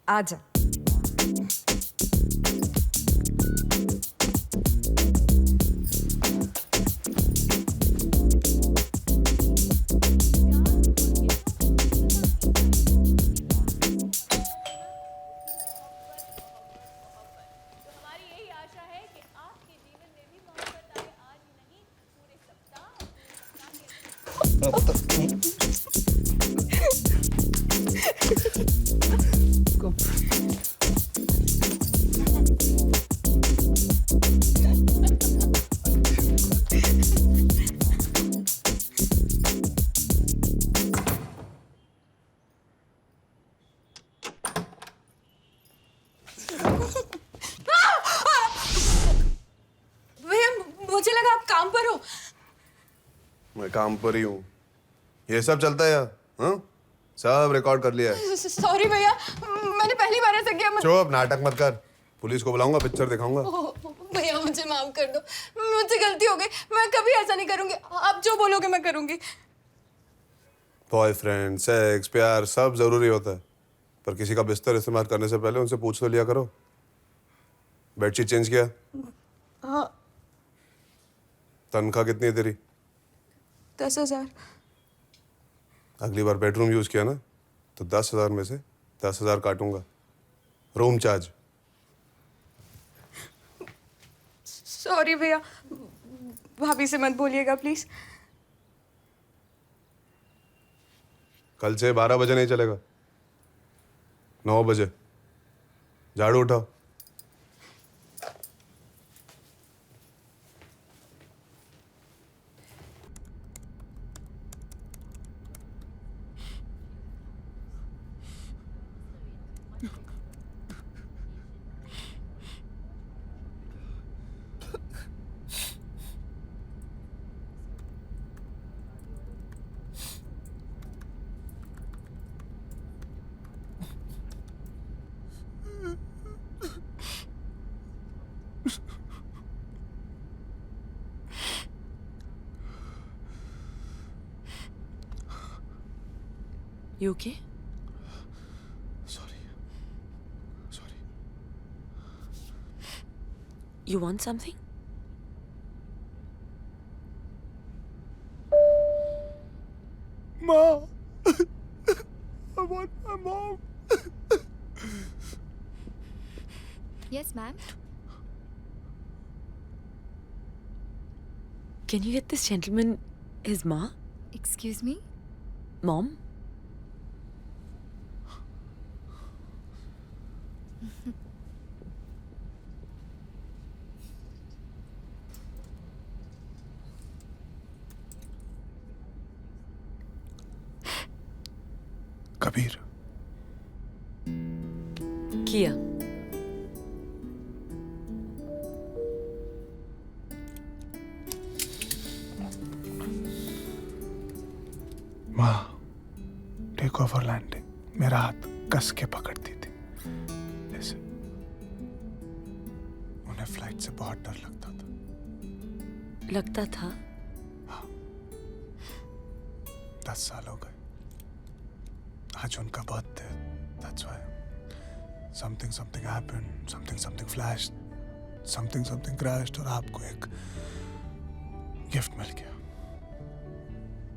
आजा। भैया मुझे लगा आप काम पर हो। मैं काम पर ही हूँ। ये सब चलता है यार, हाँ? सब रिकॉर्ड कर लिया है। सॉरी भैया, मैंने पहली बार ऐसा किया। चुप, नाटक मत कर। पुलिस को बुलाऊंगा, पिक्चर दिखाऊंगा। भैया मुझे माफ कर दो, मुझसे गलती हो गई। मैं कभी ऐसा नहीं करूंगी। आप जो बोलोगे मैं करूंगी। बॉयफ्रेंड, सेक्स, प्यार सब जरूरी होता है, पर किसी का बिस्तर इस्तेमाल करने से पहले उनसे पूछ तो लिया करो। बेडशीट चेंज किया? हाँ। तनख्वाह कितनी है तेरी? 10,000। अगली बार बेडरूम यूज किया ना तो 10,000 में से 10,000 काटूंगा। Room charge. सॉरी भैया, भाभी से मत बोलिएगा प्लीज। कल से 12 बजे नहीं चलेगा, 9 बजे। झाड़ू उठाओ। You okay? Sorry. You want something? Ma, I want my mom. Yes, ma'am. Can you get this gentleman his ma? Excuse me? Mom? Kabir. किया। माँ, टेक ओवर लैंडिंग मेरा हाथ कस के पकड़ती थी ऐसे। उन्हें फ्लाइट से बहुत डर लगता था। लगता था? 10 साल हो गए। आज उनका birthday, that's why something happened, something flashed, something crashed और आपको एक गिफ्ट मिल गया।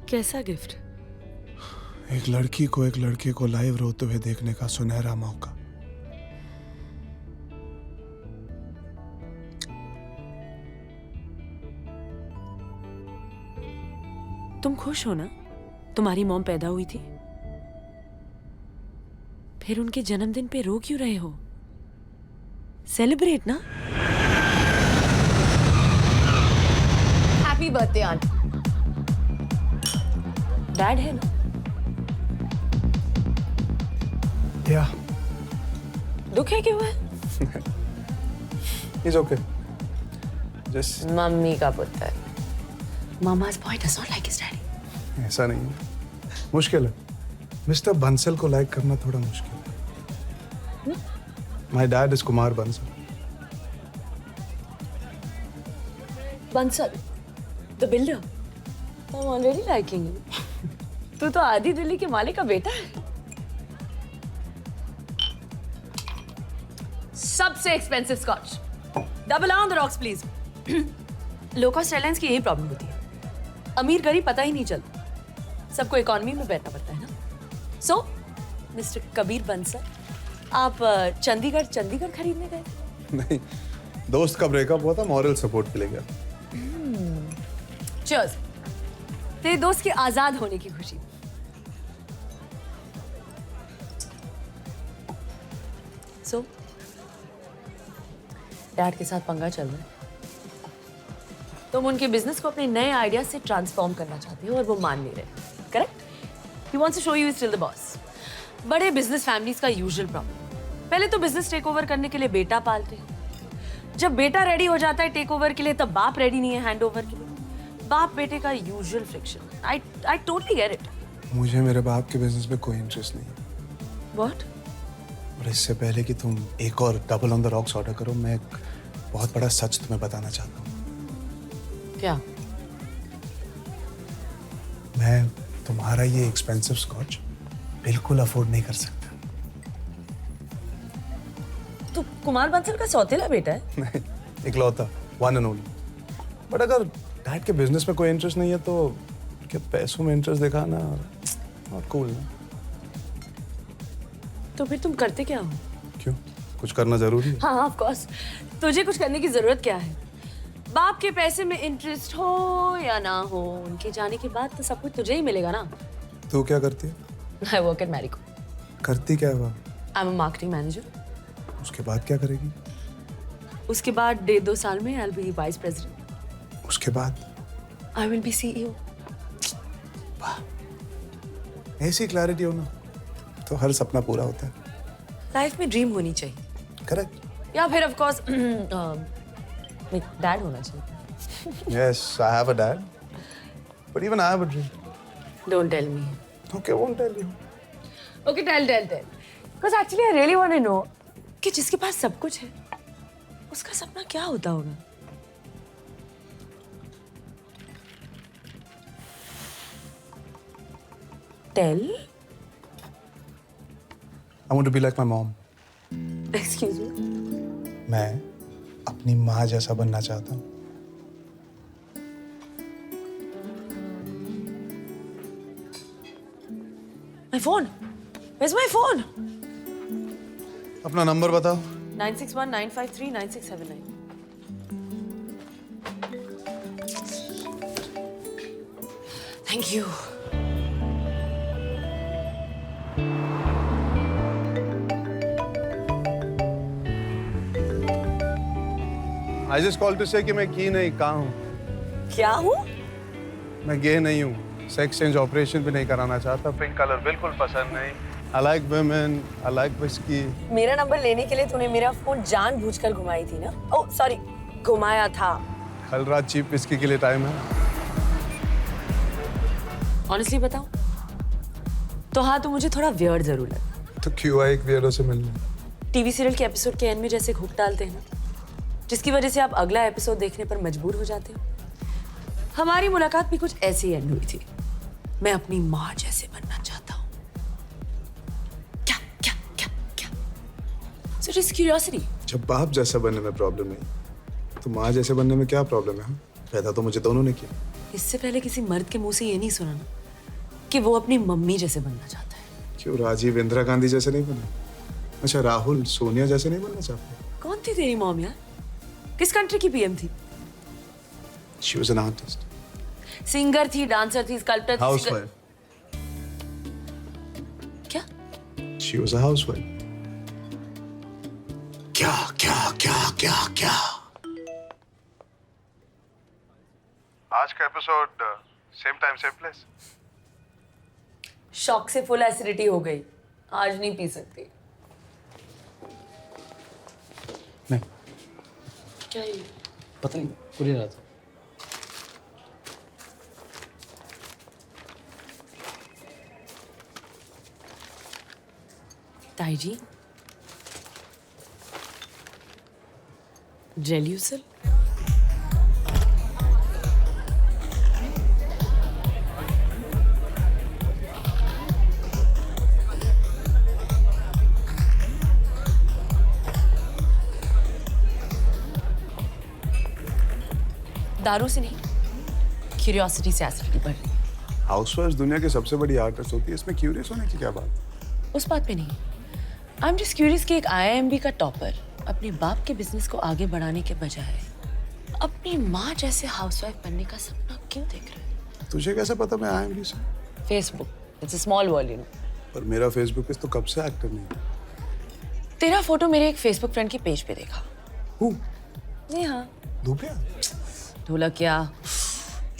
कैसा गिफ्ट? एक लड़की को एक लड़के को लाइव रोते हुए देखने का सुनहरा मौका। तुम खुश हो ना? तुम्हारी मॉम पैदा हुई थी, फिर उनके जन्मदिन पे रो क्यों रहे हो? सेलिब्रेट ना। Happy birthday aunt. डैड है ना? या दुख है क्यों है? It's okay. जस्ट मम्मी का पुत्र। Mama's boy does not like his daddy. ऐसा नहीं है, मुश्किल है। मिस्टर बंसल को लाइक करना थोड़ा मुश्किल है। My dad is Kumar Bansal. Bansal, the builder. I'm already liking you. तू तो आधी दिल्ली के मालिक का बेटा है। सबसे expensive scotch. Double on the rocks please. Low cost airlines की यही प्रॉब्लम होती है, अमीर गरीब पता ही नहीं चलता, सबको इकोनॉमी में बैठना पड़ता है ना। सो मिस्टर कबीर बंसल, आप चंडीगढ़ खरीदने गए? नहीं, दोस्त का ब्रेकअप हुआ था, मॉरल सपोर्ट के लिए गया। चीयर्स। तेरे दोस्त के आजाद होने की खुशी। सो डैड के साथ पंगा चल रहा है, तुम उनके बिजनेस को अपने नए आइडिया से ट्रांसफॉर्म करना चाहते हो और वो मान नहीं रहे, correct? He wants to show you still the boss. बड़े बिजनेस फैमिलीज का यूजुअल प्रॉब्लम, पहले तो बिजनेस टेक ओवर करने के लिए बेटा पालते हैं, जब बेटा रेडी हो जाता है टेक ओवर के लिए तब बाप रेडी नहीं है हैंड ओवर के लिए। बाप बेटे का usual friction. I totally get it. मुझे मेरे बाप के बिजनेस में कोई इंटरेस्ट नहीं है। व्हाट? और इससे पहले कि तुम एक और double on the rocks order करो, मैं एक बहुत बड़ा सच तुम्हें बताना चाहता हूँ। क्या? मैं तुम्हारा ये एक्सपेंसिव स्कॉच बिल्कुल अफोर्ड नहीं कर सकता। तू कुमार बंसल का सौतेला बेटा है? नहीं, इकलौता, वन एंड ओनली। बट अगर डैड के बिजनेस में कोई इंटरेस्ट नहीं है तो क्या पैसों में इंटरेस्ट दिखाना नॉट कूल ना। तो फिर तुम करते क्या हो? क्यों, कुछ करना जरूरी है? हाँ ऑफ कोर्स, तुझे कुछ करने की जरूरत क्या है? बाप के पैसे में इंटरेस्ट हो या ना हो, उनके जाने के बाद तो सब कुछ तुझे ही मिलेगा ना। तू क्या करती है? I work at Marico. करती क्या है वो? I am a marketing manager. उसके बाद क्या करेगी? उसके बाद 1.5-2 साल में I will be vice president. उसके बाद आई विल बी सीईओ। ऐसी क्लैरिटी हो ना तो हर सपना पूरा होता है। लाइफ में ड्रीम होनी चाहिए। करेक्ट। या फिर ऑफ कोर्स डैड होना चाहिए। Yes, I have a dad. But even I have a dream. Don't tell me. Okay, won't tell you. Okay tell because actually I really want to know कि जिसके पास सब कुछ है उसका सपना क्या होता होगा। Tell. I want to be like my mom. Excuse me. मैं अपनी माँ जैसा बनना चाहता हूँ। My phone, where's my phone? अपना नंबर बताओ। 9619539679। Thank you. I just called to say कि मैं की नहीं, कहाँ हूँ। क्या हूँ? मैं गे नहीं हूँ, सेक्स चेंज ऑपरेशन भी नहीं कराना चाहता, पिंक कलर बिल्कुल पसंद नहीं। I like women, I like whiskey. मेरा नंबर लेने के लिए तूने मेरा फोन जानबूझकर घुमाई थी ना? ओह सॉरी, घुमाया था। कल रात चीप विस्की के लिए टाइम है। ऑनेस्टली बताऊं तो हाँ, तो मुझे थोड़ा वियर्ड जरूर लगा। तो क्यों आए एक वियर्डो से मिलने? टीवी सीरियल के एपिसोड के एंड में जैसे हुक डालते हैं ना, जिसकी वजह से आप अगला एपिसोड देखने पर मजबूर हो जाते हो। हमारी मुलाकात भी कुछ ऐसी ही एंड हुई थी। मैं अपनी माँ जैसे बनना चाहता हूँ। क्या क्या क्या क्या? So just curiosity. जब बाप जैसा बनने में प्रॉब्लम नहीं तो माँ जैसे बनने में क्या प्रॉब्लम है? पैदा तो मुझे दोनों ने किया। इससे पहले किसी मर्द के मुंह से ये नहीं सुना ना कि वो अपनी मम्मी जैसे बनना चाहता है। क्यों, राजीव इंदिरा गांधी जैसे नहीं बना? अच्छा, राहुल सोनिया जैसे नहीं बनना चाहते? कौन थी तेरी मॉम यार? किस कंट्री की पीएम थी? She was an artist. Singer थी, डांसर थी, स्कल्पटर थी। Housewife. क्या? She was a housewife. क्या क्या क्या क्या क्या? आज का episode same time same place. Shock से फुल एसिडिटी हो गई, आज नहीं पी सकती। नहीं, क्या ये? पता नहीं, कुरियर आया था। ताई जी, जेल्यूसल? दारू से नहीं, क्यूरियोसिटी से एसिडिटी बढ़ रही है। हाउसवाइफ दुनिया की सबसे बड़ी आर्टिस्ट होती है, इसमें क्यूरियस होने की क्या बात? उस बात पे नहीं, आई एम जस्ट क्यूरियस कि एक IIMB का टॉपर अपने बाप के बिजनेस को आगे बढ़ाने के बजाय अपनी माँ जैसे हाउसवाइफ बनने का सपना क्यों देख रहे हैं? तुझे कैसे पता मैं IIMB से? Facebook, it's a small world, you know. पर मेरा फेसबुक पेज तो कब से एक्टिव नहीं। तेरा फोटो मेरे एक फेसबुक फ्रेंड के पेज पे देखा। हूँ नेहा। धूपिया? ढोलकिया।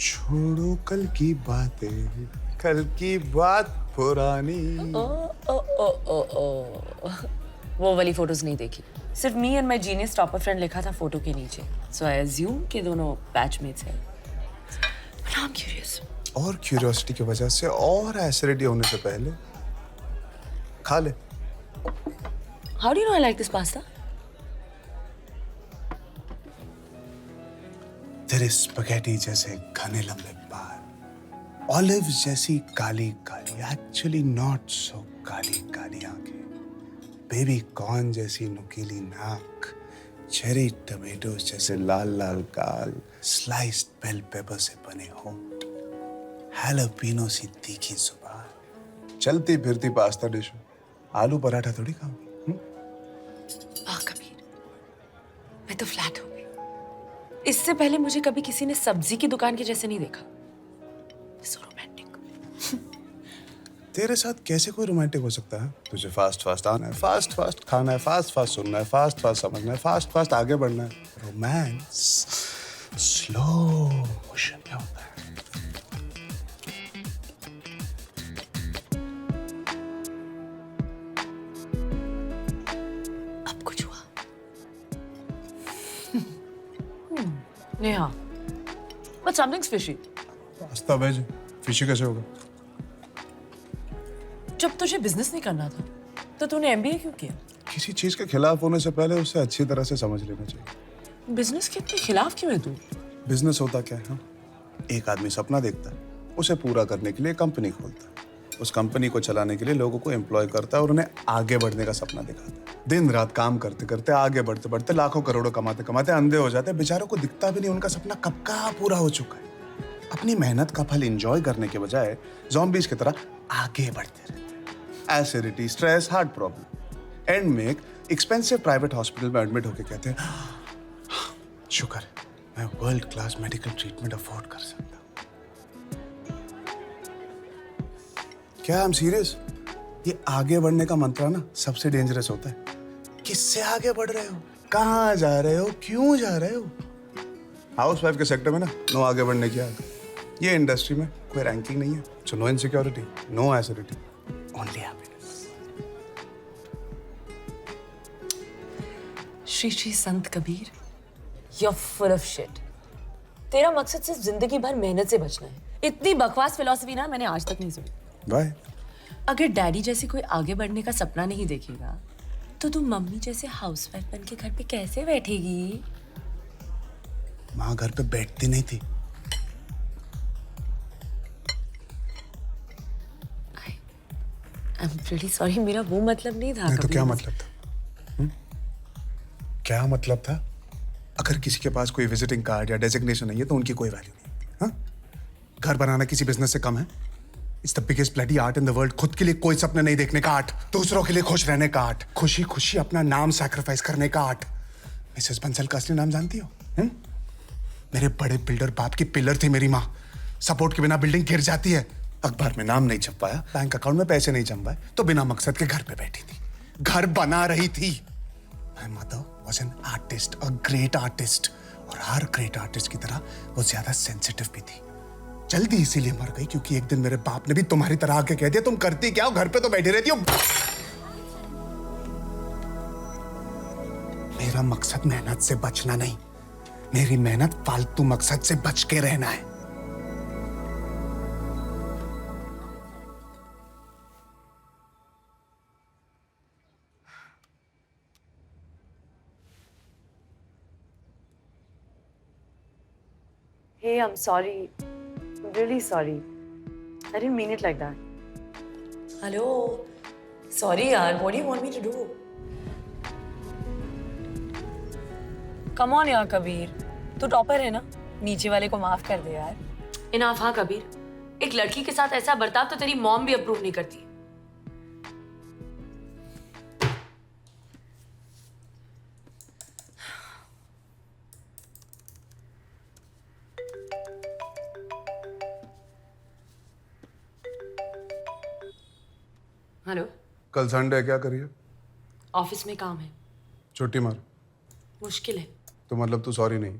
छोड़ो कल की बातें, कल की बात पुरानी। ओ ओ ओ ओ ओ वो वाली फोटोज नहीं देखी, सिर्फ me and my genius topper friend लिखा था फोटो के नीचे, सो आई अज्यूम कि दोनों बैचमेट्स हैं। But I am curious. और क्यूरियोसिटी की वजह से और एसिडिटी होने से पहले खा ले। How do you know I like this pasta? तेरे स्पगेटी जैसे घने लंबे बाल, ऑलिव जैसी Kali Kali, actually not so Kali Kali आंखें, बेबी कॉर्न जैसी नुकीली नाक, चेरी टमेटोज जैसे लाल लाल गाल, स्लाइस्ड बेल पेपर से बने होंठ, हैलोपिनो सी तीखी जुबान, चलती फिरती पास्ता डिश, आलू पराठा थोड़ी खाऊंगी। कबीर, मैं तो फ्लैट हो गई। इससे पहले मुझे कभी किसी ने सब्जी की दुकान के जैसे नहीं देखा। So romantic. तेरे साथ कैसे कोई रोमांटिक हो सकता है? तुझे फास्ट फास्ट आना है, फास्ट फास्ट खाना है, फास्ट फास्ट सुनना है, फास्ट फास्ट समझना है, फास्ट फास्ट आगे बढ़ना है। रोमांस स्लो मोशन में होता है। अब कुछ हुआ? Neha, but something's fishy. Pasta veg, fishy कैसे होगा? जब तुझे बिजनेस नहीं करना था, तो तूने MBA क्यों किया? किसी चीज के खिलाफ होने से पहले उसे अच्छी तरह से समझ लेना चाहिए। बिजनेस के इतने खिलाफ क्यों है तू? बिजनेस होता क्या है? एक आदमी सपना देखता है, उसे पूरा करने के लिए कंपनी खोलता है, उस कंपनी को चलाने के लिए लोगों को एम्प्लॉय करता है और उन्हें आगे बढ़ने का सपना दिखाता है। दिन रात काम करते करते, आगे बढ़ते बढ़ते, लाखों करोड़ों कमाते कमाते अंधे हो जाते हैं। बेचारों को दिखता भी नहीं उनका सपना कब का पूरा हो चुका है। अपनी मेहनत का फल एंजॉय करने के बजाय ज़ॉम्बीज की तरह आगे बढ़ते रहते हैं। Acidity, stress, heart problem, and में एक एक्सपेंसिव प्राइवेट हॉस्पिटल में एडमिट होकर कहते हैं, शुक्र है मैं world class medical treatment afford कर सकता हूं। क्या आई एम सीरियस? ये आगे बढ़ने का मंत्र ना सबसे डेंजरस होता है। किससे आगे बढ़ रहे हो, कहाँ जा रहे हो, क्यों जा रहे हो? हाउसवाइफ के सेक्टर में ना नो आगे बढ़ने की आग। ये इंडस्ट्री में कोई रैंकिंग नहीं है। So no insecurity, no acidity, only happiness. Shri Shri Sant Kabir, you're full of shit. तेरा मकसद सिर्फ जिंदगी भर मेहनत से बचना है। इतनी बकवास फिलॉसफी ना मैंने आज तक नहीं सुनी। बाय। अगर डैडी जैसे कोई आगे बढ़ने का सपना नहीं देखेगा, तो तू मम्मी जैसे हाउसवाइफ बन के घर पे कैसे बैठेगी? माँ घर पे बैठती नहीं थी। I'm really sorry, मेरा वो मतलब नहीं था। नहीं तो कभी क्या भी। मतलब था? क्या मतलब था? अगर किसी के पास कोई विजिटिंग कार्ड या डेजिग्नेशन नहीं है तो उनकी कोई वैल्यू नहीं। हाँ? घर बनाना किसी बिजनेस से कम है? It's the biggest bloody art in the world. खुद के लिए कोई सपने नहीं देखने का आर्ट, दूसरों के लिए खुश रहने का आर्ट, खुशी खुशी अपना नाम सैक्रिफाइस करने का आर्ट। मिसेस बंसल का असली नाम जानती हो? मेरे बड़े बिल्डर बाप की पिलर थी मेरी माँ। सपोर्ट के बिना बिल्डिंग गिर जाती है। अखबार में नाम नहीं छप पाया, बैंक अकाउंट में पैसे नहीं जम पाए, तो बिना मकसद के घर पे बैठी थी, घर बना रही थी। My mother was an artist, a great artist, और हर ग्रेट आर्टिस्ट की तरह वो ज्यादा सेंसिटिव भी थी। जल्दी इसीलिए मर गई क्योंकि एक दिन मेरे बाप ने भी तुम्हारी तरह आके कह दिया, तुम करती क्या हो, घर पे तो बैठी रहती हो। मेरा मकसद मेहनत से बचना नहीं, मेरी मेहनत फालतू मकसद से बच के रहना है। Hey, I'm sorry. I'm really sorry. I didn't mean it like that. Hello. Sorry, yaar. What do you want me to do? Come on, yaar, Kabir. तू टॉपर है ना? नीचे वाले को माफ कर दे यार। इनाफ हाँ कबीर, एक लड़की के साथ ऐसा बर्ताव तो तेरी मॉम भी अप्रूव नहीं करती। हेलो, कल संडे है, क्या करिए? ऑफिस में काम है। छुट्टी मार। मुश्किल है। तो मतलब तू सॉरी नहीं?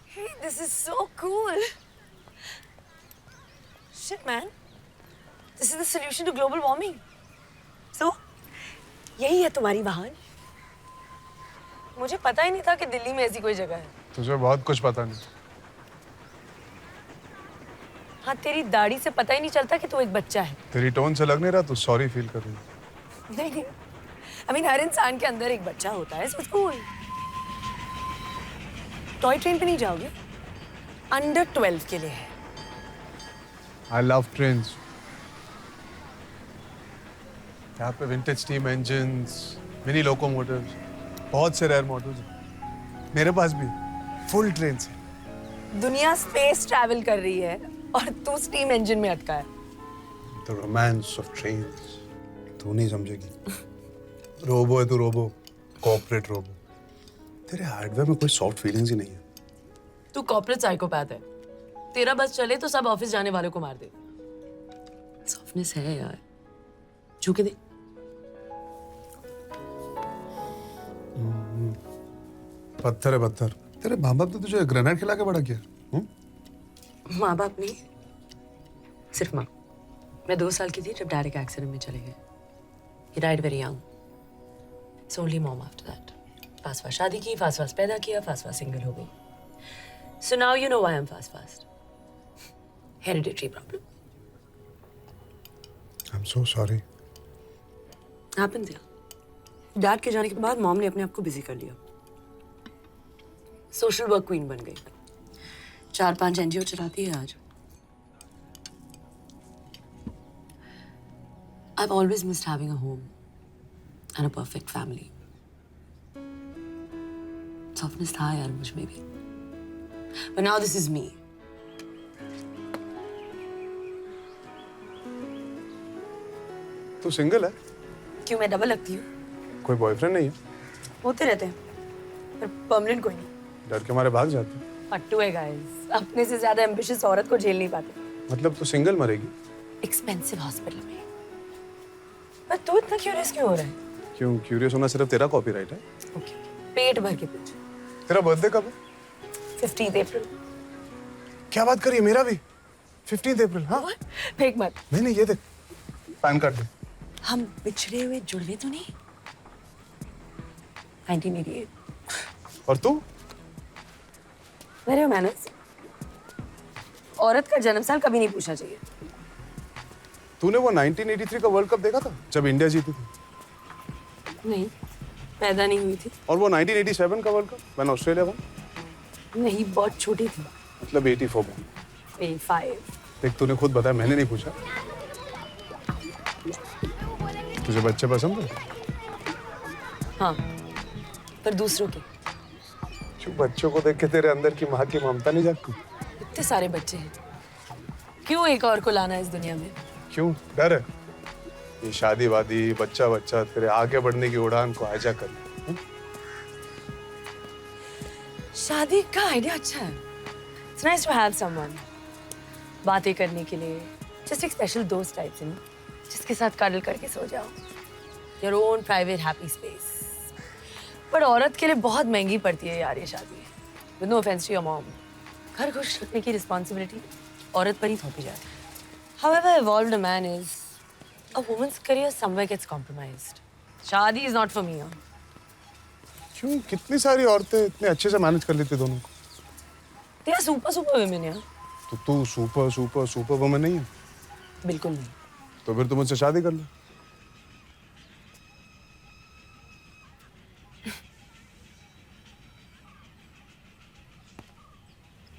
Hey, this is so cool. Shit, man. This is the solution to global warming. So, यही है तुम्हारी वाहन? मुझे पता ही नहीं था कि दिल्ली में ऐसी कोई जगह है। तुझे बहुत कुछ पता नहीं। हाँ, तेरी दाढ़ी से पता ही नहीं चलता कि तू एक बच्चा है। तेरी टोन से लग नहीं रहा तू सॉरी फील कर रही है। नहीं, I mean, हर इंसान के अंदर एक बच्चा होता है, so it's cool. Toy train पे नहीं जाओगे? अंडर 12 के लिए है। I love trains. यहाँ पे vintage steam engines, mini locomotives, बहुत से रेयर मॉडल्स हैं। मेरे पास भी फुल ट्रेन है। दुनिया स्पेस ट्रैवल कर रही है और तू स्टीम इंजन में अटका है। The romance of trains. तू नहीं समझेगी। रोबो है तू, रोबो, कॉर्पोरेट रोबो। तेरे हार्डवेयर में कोई सॉफ्ट फीलिंग्स ही नहीं है। तू कॉर्पोरेट साइकोपैथ है। तेरा बस चले तो सब ऑफिस जाने वालों को मार दे। सॉफ्टनेस है यार, छू के दे। पत्थर है पत्थर। तेरे माँ बाप ने तुझे ग्रेनेड खिला के बड़ा किया। माँ बाप नहीं, सिर्फ माँ। मैं 2 साल की थी जब डैड एक एक्सीडेंट में चले गए। He died very young. It's only mom after that. Fast fast शादी की, फास्ट फास्ट पैदा किया, फास्ट फास्ट सिंगल हो गई। So now you know why I'm fast. Hereditary problem. I'm so sorry. Happened there. Dad के जाने के बाद मॉम ने अपने आप को बिजी कर लिया। सोशल वर्क क्वीन बन गई। 4-5 एनजीओ चलाती है आज। I've always missed having a home and a perfect family. Softness था यार मुझ में भी। But now this is me. तू सिंगल है? क्यों, मैं डबल लगती हूँ? कोई बॉयफ्रेंड नहीं है? होते रहते हैं, पर परमानेंट कोई नहीं। डर के मारे भाग जाते? पट्टू है गाइस, अपने से ज्यादा एम्बिशियस औरत को झेल नहीं पाते। मतलब तू सिंगल मरेगी? एक्सपेंसिव हॉस्पिटल में। पर तू इतना क्यूरियस क्यों हो रहा है? क्यों क्यूरियस होना सिर्फ तेरा कॉपीराइट है? ओके, पेट भर के पूछ। तेरा बर्थडे कब है? 15 अप्रैल। क्या बात करी है, मेरा भी 15 अप्रैल। हाँ फेंक मत। नहीं ये देख, पैन कार्ड दे। हम बिछड़े हुए जुड़वे तो नहीं? 1988। और तू? मेरे मैनर्स। औरत का जन्म साल कभी नहीं पूछना चाहिए। तूने वो 1983 का वर्ल्ड कप देखा था जब इंडिया जीती थी? नहीं, पैदा नहीं हुई थी। और वो 1987 का world cup when Australia won? नहीं, बहुत छोटी थी। मतलब 84 में। 85। देख तूने खुद बताया, मैंने नहीं पूछा। तुझे बच्चे पसंद है? हाँ, पर दूसरों के। क्यों, बच्चों को देख के तेरे अंदर की माँ की ममता नहीं जागती? इतने सारे बच्चे हैं, क्यों एक और को लाना है इस दुनिया में? क्यों, डर है? ये शादी वादी, बच्चा बच्चा तेरे आगे बढ़ने की उड़ान को हाईजैक कर ले। शादी का आइडिया अच्छा है। It's nice to have someone बातें करने के लिए, just एक स्पेशल दोस्त टाइप से, जिसके साथ कडल करके सो जाओ। Your own private happy space. पर औरत के लिए बहुत महंगी पड़ती है यार ये शादी। With no offense to your mom. घर खुश रखने की रिस्पॉन्सिबिलिटी औरत पर ही थोपी जाती है। However evolved a man is, a woman's career somewhere gets compromised. शादी is not for me. क्यों, कितनी सारी औरतें इतने अच्छे से मैनेज कर लेती दोनों को। तेरा सुपर वुमेन है। तो तू सुपर वुमन नहीं है? बिल्कुल नहीं। तो फिर तू मुझसे शादी कर ले।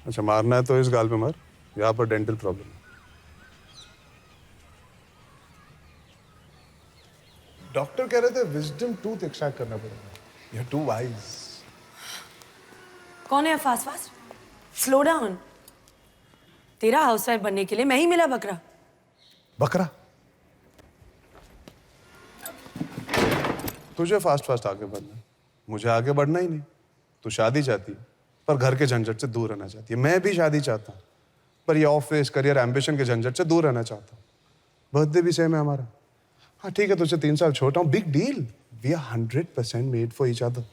अच्छा, मारना है तो इस गाल पे मार, यहाँ पर डेंटल प्रॉब्लम है। डॉक्टर कह रहे थे विजडम टूथ एक्सट्रैक्ट करना पड़ेगा। You are too wise. कौन है फास्ट फास्ट? Slow down. तेरा हाउसवाइफ बनने के लिए मैं ही मिला बकरा। बकरा? तुझे फास्ट फास्ट आगे बढ़ना है, मुझे आगे बढ़ना ही नहीं। तू शादी चाहती है पर घर के झंझट से दूर रहना चाहती है। मैं भी शादी चाहता हूँ पर ये ऑफिस करियर एम्बिशन के झंझट से दूर रहना चाहता हूँ। बर्थडे भी सेम है हमारा। हाँ ठीक है, तुझसे 3 साल छोटा हूँ, big deal. We are 100% made for each other.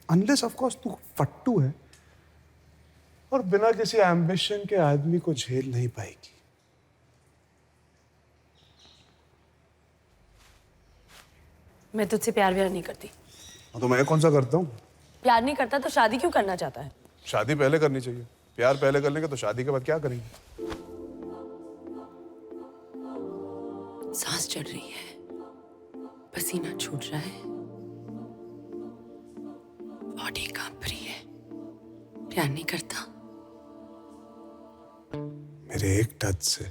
Unless of course तू फट्टू है और बिना किसी एम्बिशन के आदमी को झेल नहीं पाएगी। मैं तुझसे प्यार व्यार नहीं करती। तो मैं कौन सा करता हूँ? प्यार नहीं करता तो शादी क्यों करना चाहता है? शादी पहले करनी चाहिए। प्यार पहले कर लेंगे तो शादी के बाद क्या करेंगे? सांस चढ़ रही है, पसीना छूट रहा है, बॉडी कांप रही है। प्यार नहीं करता। मेरे एक टच से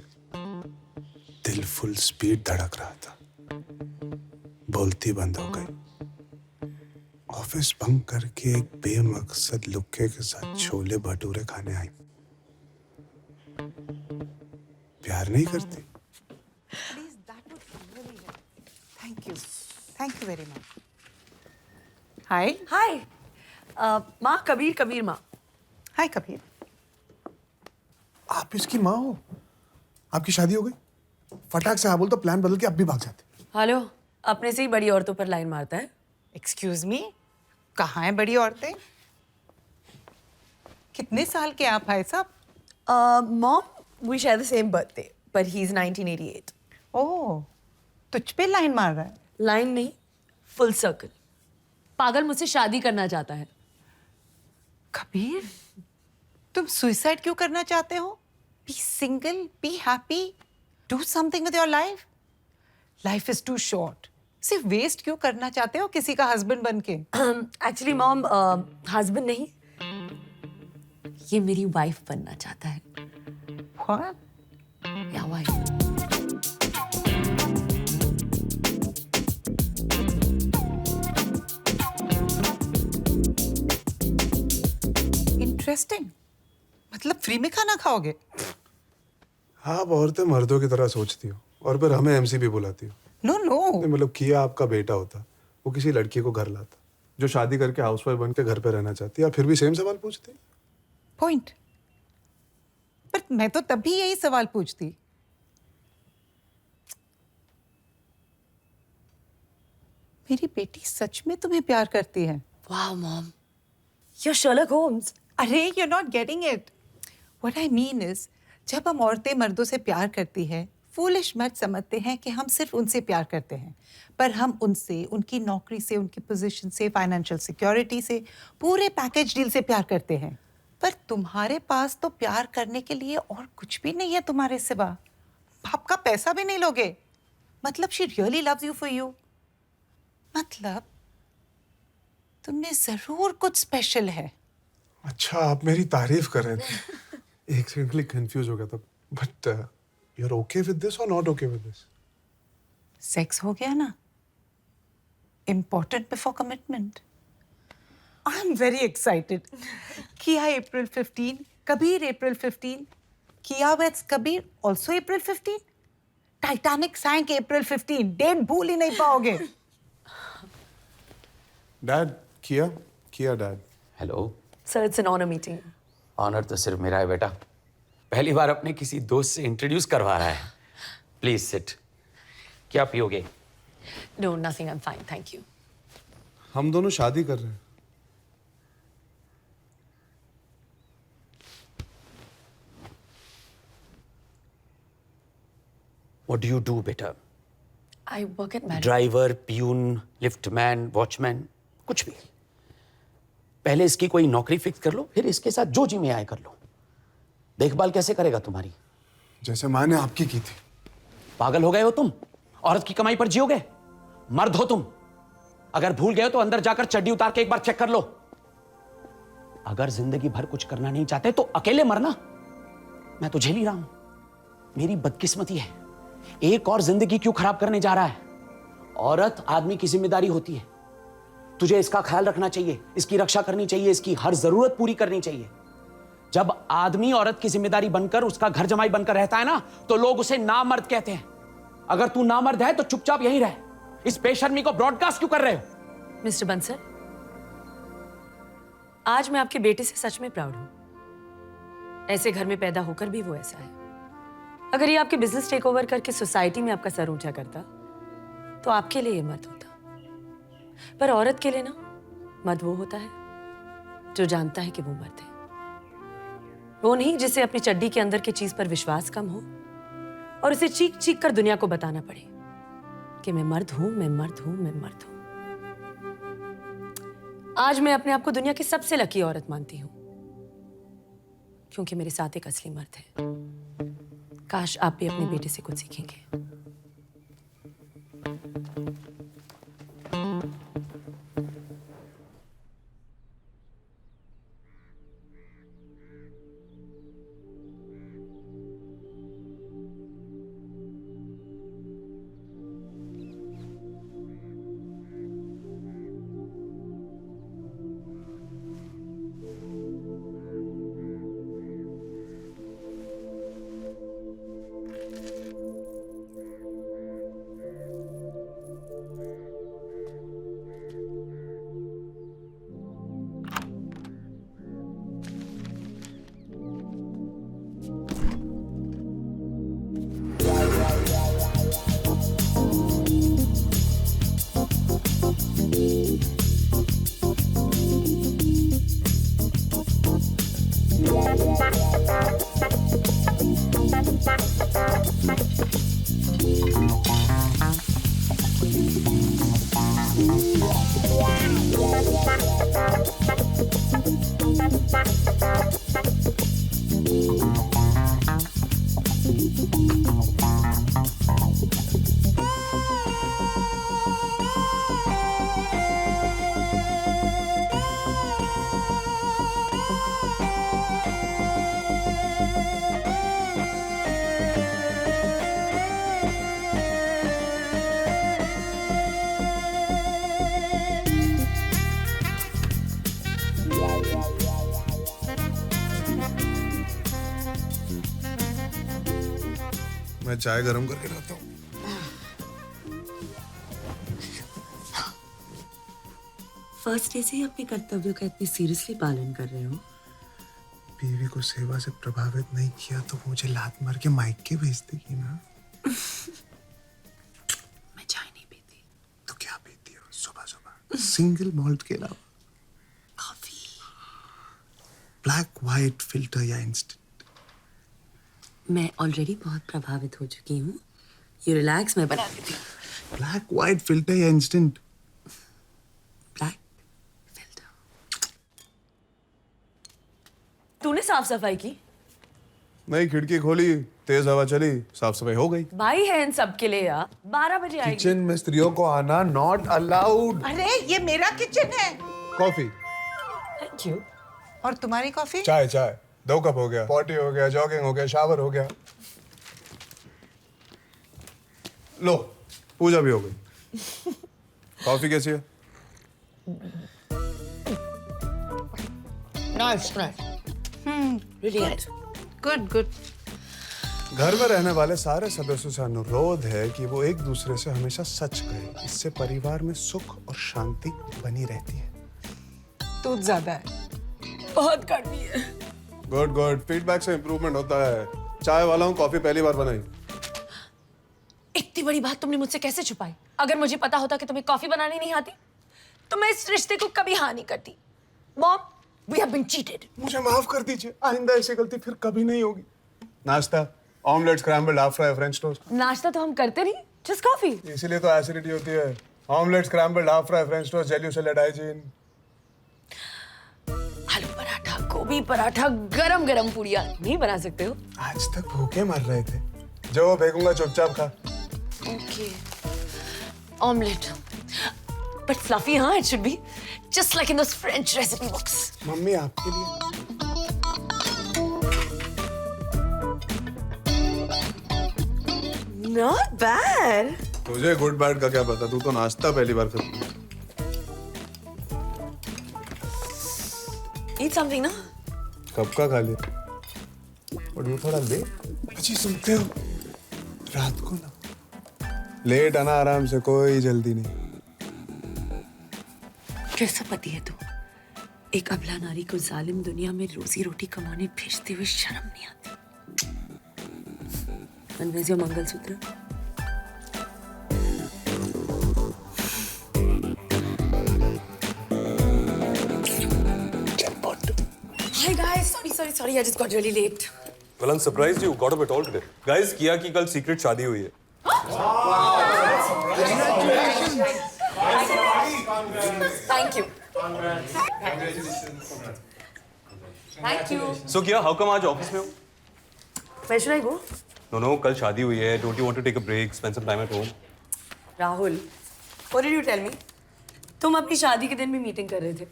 दिल फुल स्पीड धड़क रहा था। बोलती बंद हो गई। ऑफिस बंक करके एक बेमकसद लुक्के के साथ छोले भटूरे खाने आई। प्यार नहीं करती? Please, that would really help. Thank you. Thank you very much. Hi. हाय माँ, कबीर कबीर माँ। Hi, Kabir. आप इसकी माँ हो? आपकी शादी हो गई? फटाक से हाँ बोल तो प्लान बदल के अब भी भाग जाते। हेलो, अपने से ही बड़ी औरतों पर लाइन मारता है। Excuse me. कहाँ हैं बड़ी औरतें? कितने साल के आप भाई साहब? Mom, we share the same birthday, but he's 1988. Oh, तुझ पे लाइन मार रहा है। लाइन नहीं, फुल सर्कल। पागल मुझसे शादी करना चाहता है। कबीर, तुम सुसाइड क्यों करना चाहते हो? Be single, be happy, do something with your life. Life is too short. सिर्फ वेस्ट क्यों करना चाहते हो किसी का हस्बैंड बन के? एक्चुअली मॉम, हस्बैंड नहीं, ये मेरी वाइफ बनना चाहता है। What? या वाइफ। इंटरेस्टिंग। मतलब फ्री में खाना खाओगे? आप औरतें मर्दों की तरह सोचती हो और फिर हमें एमसी भी बुलाती हो। No no. नहीं, मतलब किया आपका बेटा होता, वो किसी लड़की को घर लाता जो शादी करके हाउसवाइफ बन के घर पे रहना चाहती है, आप फिर भी सेम सवाल पूछते। पॉइंट। पर मैं तो तभी यही सवाल पूछती। मेरी बेटी सच में तुम्हें प्यार करती है? वाह मॉम, you're Sherlock Holmes. अरे you're not getting it. What I mean is, जब हम औरतें मर्दों से प्यार करती हैं, फूलिश मर्द समझते हैं कि हम सिर्फ उनसे प्यार करते हैं, पर हम उनसे, उनकी नौकरी से, उनकी पोजीशन से, फाइनेंशियल सिक्योरिटी से, पूरे पैकेज डील से प्यार करते हैं। पर तुम्हारे पास तो प्यार करने के लिए और कुछ भी नहीं है तुम्हारे सिवा। बाप का पैसा भी नहीं लोगे। मतलब she really loves you for you. मतलब तुमने जरूर कुछ स्पेशल है। अच्छा, आप मेरी तारीफ कर रहे थे। एक सेकंड के लिए कंफ्यूज हो गया था। But you are okay with this और not okay with this? Sex हो गया ना, important before commitment. I am very excited. Kiya April 15, Kabir April 15, Kiya with Kabir also April 15, Titanic sank April 15। Date भूल ही नहीं पाओगे। Dad, Kiya dad. Hello. Sir, it's an honor meeting. Honour तो सिर्फ मेरा है बेटा। पहली बार अपने किसी दोस्त से इंट्रोड्यूस करवा रहा है। Please sit. क्या पियोगे? No, nothing. I'm fine. Thank you. हम दोनों शादी कर रहे हैं। What do you do, बेटा? I work at Marriott. Driver, peon, liftman, watchman, कुछ भी। पहले इसकी कोई नौकरी फिक्स कर लो, फिर इसके साथ जो जी में आए कर लो। देखभाल कैसे करेगा तुम्हारी? जैसे माँ ने आपकी की थी। पागल हो गए हो तुम? औरत की कमाई पर जियोगे? मर्द हो तुम। अगर भूल गए हो तो अंदर जाकर चड्डी उतार के एक बार चेक कर लो। अगर जिंदगी भर कुछ करना नहीं चाहते तो अकेले मरना। मैं तो झेल ही रहा हूं। मेरी बदकिस्मती है। एक और जिंदगी क्यों खराब करने जा रहा है? औरत आदमी की जिम्मेदारी होती है। तुझे इसका ख्याल रखना चाहिए, इसकी रक्षा करनी चाहिए, इसकी हर जरूरत पूरी करनी चाहिए। जब आदमी औरत की जिम्मेदारी बनकर उसका घर जमाई बनकर रहता है ना, तो लोग उसे नामर्द कहते हैं। अगर तू नामर्द है तो चुपचाप यहीं रह। इस बेशर्मी को ब्रॉडकास्ट क्यों कर रहे हो? मिस्टर बंसल, आज मैं आपके बेटे से सच में प्राउड हूं। ऐसे घर में पैदा होकर भी वो ऐसा है। अगर ये आपके बिजनेस टेक ओवर करके सोसाइटी में आपका सर ऊंचा करता तो आपके लिए ये मर्द होता, पर औरत के लिए ना मर्द वो होता है जो जानता है कि वो मर्द है। वो नहीं जिसे अपनी चड्डी के अंदर की चीज पर विश्वास कम हो और उसे चीख चीख कर दुनिया को बताना पड़े कि मैं मर्द हूं, मैं मर्द हूं, मैं मर्द हूं। आज मैं अपने आप को दुनिया की सबसे लकी औरत मानती हूं, क्योंकि मेरे साथ एक असली मर्द है। काश आप भी अपने बेटे से कुछ सीखेंगे। मैं चाय गरम करके लाता हूँ। फर्स्ट डे से ही अपने कर्तव्यों का इतनी सीरियसली पालन कर रहे हो। बीवी को सेवा से प्रभावित नहीं किया तो मुझे लात मार के माइक के भेज देगी ना। मैं चाय नहीं पीती। तो क्या पीती हो सुबह सुबह? सिंगल मॉल्ट के अलावा? कॉफी। ब्लैक व्हाइट फिल्टर या इंस्टेंट? मैं ऑलरेडी बहुत प्रभावित हो चुकी हूँ। ये रिलैक्स, मैं बना देती हूँ। ब्लैक व्हाइट फिल्टर या इंस्टेंट? Black filter. तूने साफ सफाई की? नहीं, खिड़की खोली, तेज हवा चली, साफ सफाई हो गई। भाई है इन सब के लिए यार। 12 बजे आएगी। किचन में स्त्रियों को आना नॉट अलाउड। अरे ये मेरा किचन है। कॉफी। Thank you. और तुम्हारी कॉफी? चाय चाय 2 कप हो गया, पॉटी हो गया, जॉगिंग हो गया, शावर हो गया। लो, पूजा भी हो गई। कॉफी कैसी है? Nice, nice. Really nice. Good good. घर में रहने वाले सारे सदस्यों से अनुरोध है कि वो एक दूसरे से हमेशा सच कहे। इससे परिवार में सुख और शांति बनी रहती है। दूध ज्यादा है। बहुत कड़वी है। गुड गुड, फीडबैक से इंप्रूवमेंट होता है। चाय वाला हूँ, कॉफी पहली बार बनाई। इतनी बड़ी बात तुमने मुझसे कैसे छुपाई? अगर मुझे पता होता कि तुम्हें कॉफी बनानी नहीं आती तो मैं इस रिश्ते को कभी हाँ नहीं करती। Mom, we have been cheated. मुझे माफ कर दीजिए, आइंदा ऐसी गलती फिर कभी नहीं होगी। नाश्ता, omelette, scrambled, half fry, French toast. नाश्ता तो हम करते नहीं, जस्ट कॉफी। इसीलिए तो एसिडिटी होती है। Omelette, scrambled, half fry, French toast, jelly salad, hygiene. आलू पराठा, गोभी पराठा, गरम गरम पूड़ियाँ नहीं बना सकते हो? आज तक भूखे मर रहे थे। जो फेंकूंगा चुपचाप खा। ओके। ऑमलेट, बट फ्लफी, हाँ, it should be just like in those French recipe books. Mummy आपके लिए। Not bad. तुझे गुड बैड का क्या पता, तू तो नाश्ता पहली बार कर। ईट समथिंग ना। सबका खा लिया, और ये थोड़ा लेट। अजी सुनते हो, रात को ना लेट आना, आराम से, कोई जल्दी नहीं। कैसा पति है तू? एक अबला नारी को जालिम दुनिया में रोजी रोटी कमाने भेजते हुए शर्म नहीं आती? And where's your mangalsutra? Hi guys, sorry, I just got really late. Well, I'm surprised you got up at all today. Guys, किया की कल सीक्रेट शादी हुई है. Thank you. Thank you. So किया, how come आज ऑफिस में हो? Where should I go? No, कल शादी हुई है. Don't you want to take a break, spend some time at home? Rahul, what did you tell me? तुम अपनी शादी के दिन भी मीटिंग कर रहे थे.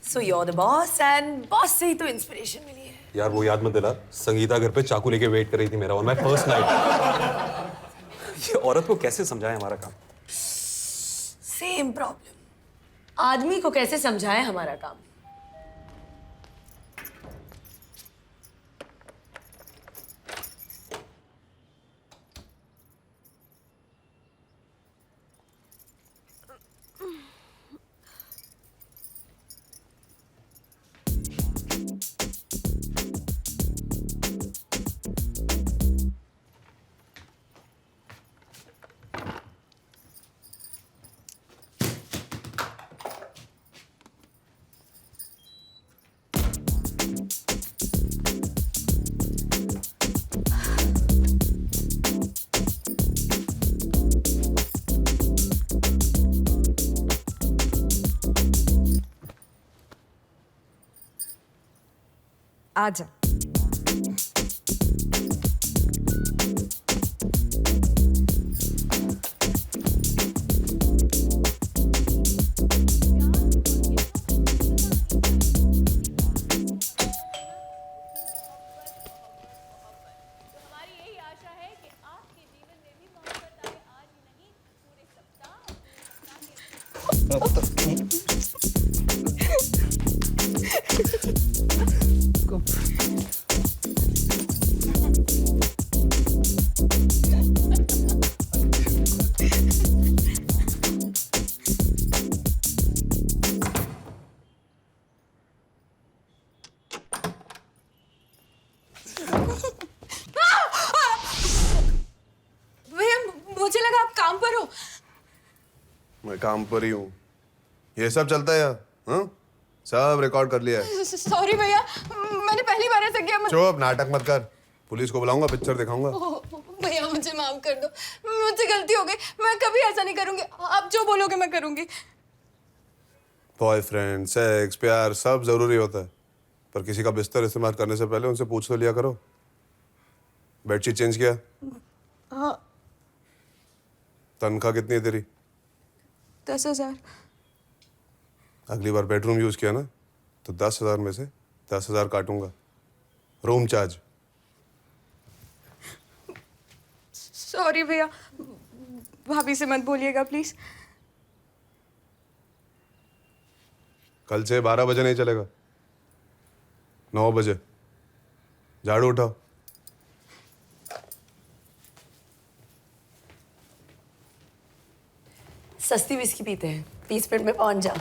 So you're the boss and boss से ही तो इंस्पिरेशन मिली है. यार वो याद मत दिला. संगीता घर पे चाकू लेके वेट कर रही थी मेरा on my first night. ये औरत को कैसे समझाएं हमारा काम? Same problem. आदमी को कैसे समझाएं हमारा काम? आजा। मुझे लगा आप काम पर हो। मैं काम पर ही हूँ। ये सब चलता है यार, हाँ? सब रिकॉर्ड कर लिया है। सॉरी भैया, मैंने पहली बार ऐसा किया। चुप, नाटक मत कर। पुलिस को बुलाऊंगा, पिक्चर दिखाऊंगा। भैया मुझे माफ कर दो, मुझसे गलती हो गई। मैं कभी ऐसा नहीं करूंगी। आप जो बोलोगे मैं करूंगी। बॉयफ्रेंड, सेक्स, प्यार सब जरूरी होता है, पर किसी का बिस्तर इस्तेमाल करने से पहले उनसे पूछ तो लिया करो। बेडशीट चेंज किया? हाँ। तनख्वाह कितनी है तेरी? 10,000। अगली बार बेडरूम यूज किया ना तो 10,000 में से 10,000 काटूंगा। Room charge. सॉरी भैया, भाभी से मत बोलिएगा प्लीज। कल से 12 बजे नहीं चलेगा, 9 बजे। झाड़ू उठाओ। सस्ती विस्की पीते हैं, 30 मिनट में पहुंच जा।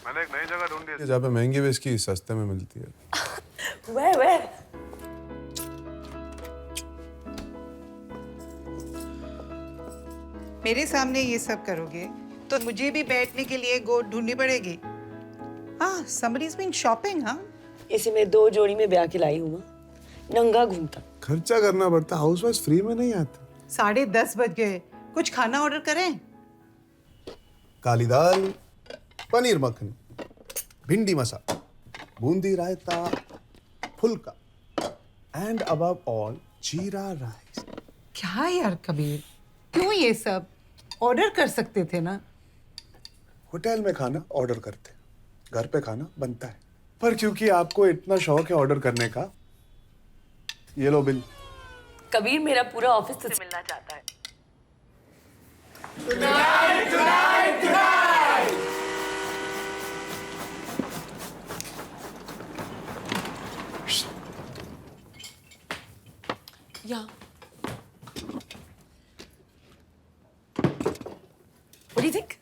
मैंने एक नई जगह ढूंढ ली जहाँ पे महंगी विस्की सस्ते में मिलती है। Where? मेरे सामने ये सब करोगे तो मुझे भी बैठने के लिए गोद ढूंढनी पड़ेगी। हाँ, somebody's been shopping, हाँ? इसी में 2 जोड़ी में ब्याह के लाई हूँ, नंगा घूमता। खर्चा करना पड़ता, हाउसवाइफ फ्री में नहीं आता। 10:30 बज गए, कुछ खाना ऑर्डर करें? काली दाल, पनीर मखनी, भिंडी मसाला, बूंदी रायता, फुल्का, एंड अबव ऑल जीरा राइस। क्या यार कबीर, क्यों ये सब? ऑर्डर कर सकते थे ना। होटल में खाना ऑर्डर करते, घर पे खाना बनता है, पर क्योंकि आपको इतना शौक है ऑर्डर करने का, ये लो बिल। कबीर मेरा पूरा ऑफिस तुझसे मिलना चाहता है। Yeah. What do you think?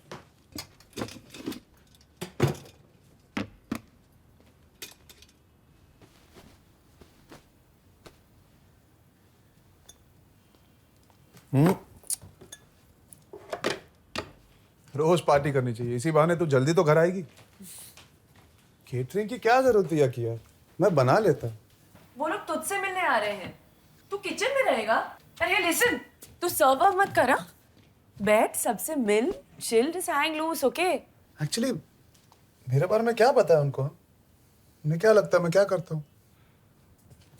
रोज पार्टी करनी चाहिए, इसी बहाने तू जल्दी तो घर आएगी। केटरिंग की क्या जरूरत थी किया, मैं बना लेता। वो लोग तुझसे मिलने आ रहे हैं, तू किचन में रहेगा। अरे लिसन, तू सर्व अप मत करा, बैठ सबसे मिल, chill, just hang loose, okay? Actually मेरे बारे में क्या पता है उनको? उन्हें क्या लगता है मैं क्या करता हूँ?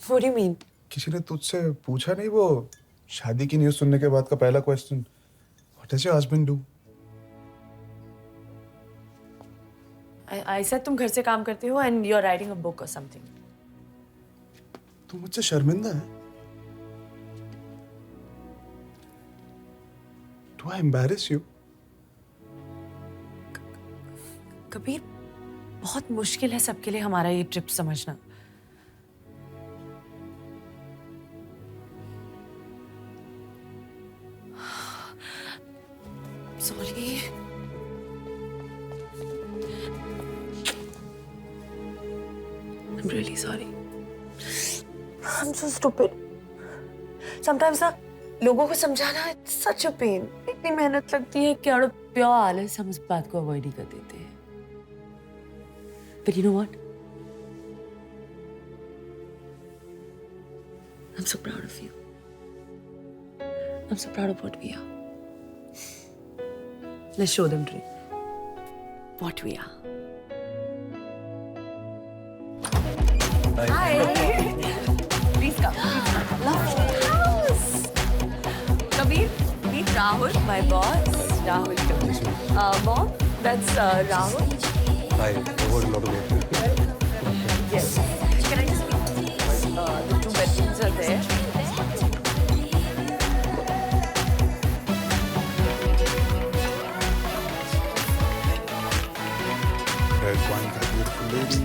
What do you mean? किसी ने तुझसे पूछा नहीं वो शादी की न्यूज़ सुनने के बाद का पहला question, what does your husband do? I said तुम घर से काम करते हो and you're writing a book or something. तू मुझसे शर्मिंदा है? Do I embarrass you? Kabir, बहुत मुश्किल है सबके लिए हमारा ये ट्रिप समझना। Sorry. I'm really sorry. I'm so stupid. Sometimes ना लोगों को समझाना it's such a pain. इतनी मेहनत लगती है कि out of pure आलस हम उस बात को avoid ही कर देते हैं. But you know what? I'm so proud of you. I'm so proud of what we are. Let's show them, Dre, what we are. Hi. Please come. Lovely house. Kabir, meet Rahul, my boss. Rahul. Mom, that's Rahul. Hi, over a lot of it. Yes. Can I just meet? The 2 bedrooms are there. Red wine, that beautiful lady.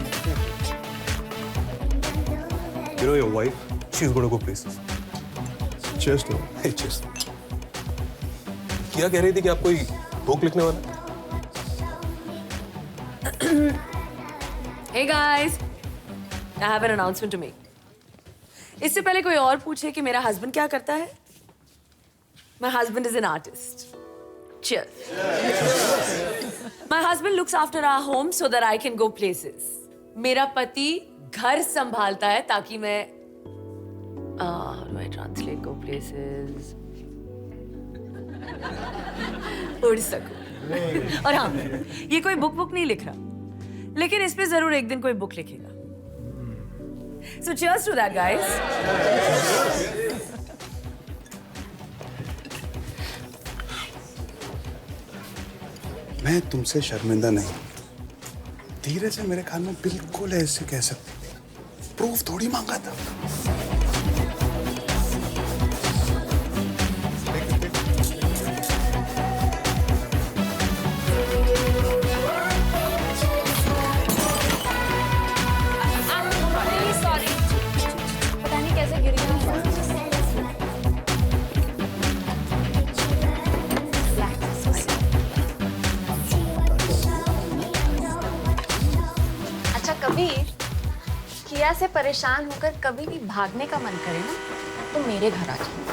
You know your wife, she's gonna go places. Cheers to her. Hey, cheers. क्या कह रही थी कि आप कोई book लिखने वाला? Hey guys, I have an announcement to make. इससे पहले कोई और पूछे कि मेरा हस्बैंड क्या करता है? My husband is an artist. Cheers. My husband looks after our home so that I can go places. मेरा पति घर संभालता है ताकि मैं how do I translate go places? उड़ सकूं। और हाँ, ये कोई बुक नहीं लिख रहा, लेकिन इस पे जरूर एक दिन कोई बुक लिखेगा। So cheers to that, guys. मैं तुमसे शर्मिंदा नहीं, धीरे से मेरे ख्याल में बिल्कुल ऐसे कह सकते, प्रूफ थोड़ी मांगा था। पता नहीं कैसे गिर गया। अच्छा कबीर, किया से परेशान होकर कभी भी भागने का मन करे ना तो मेरे घर आ जाओ।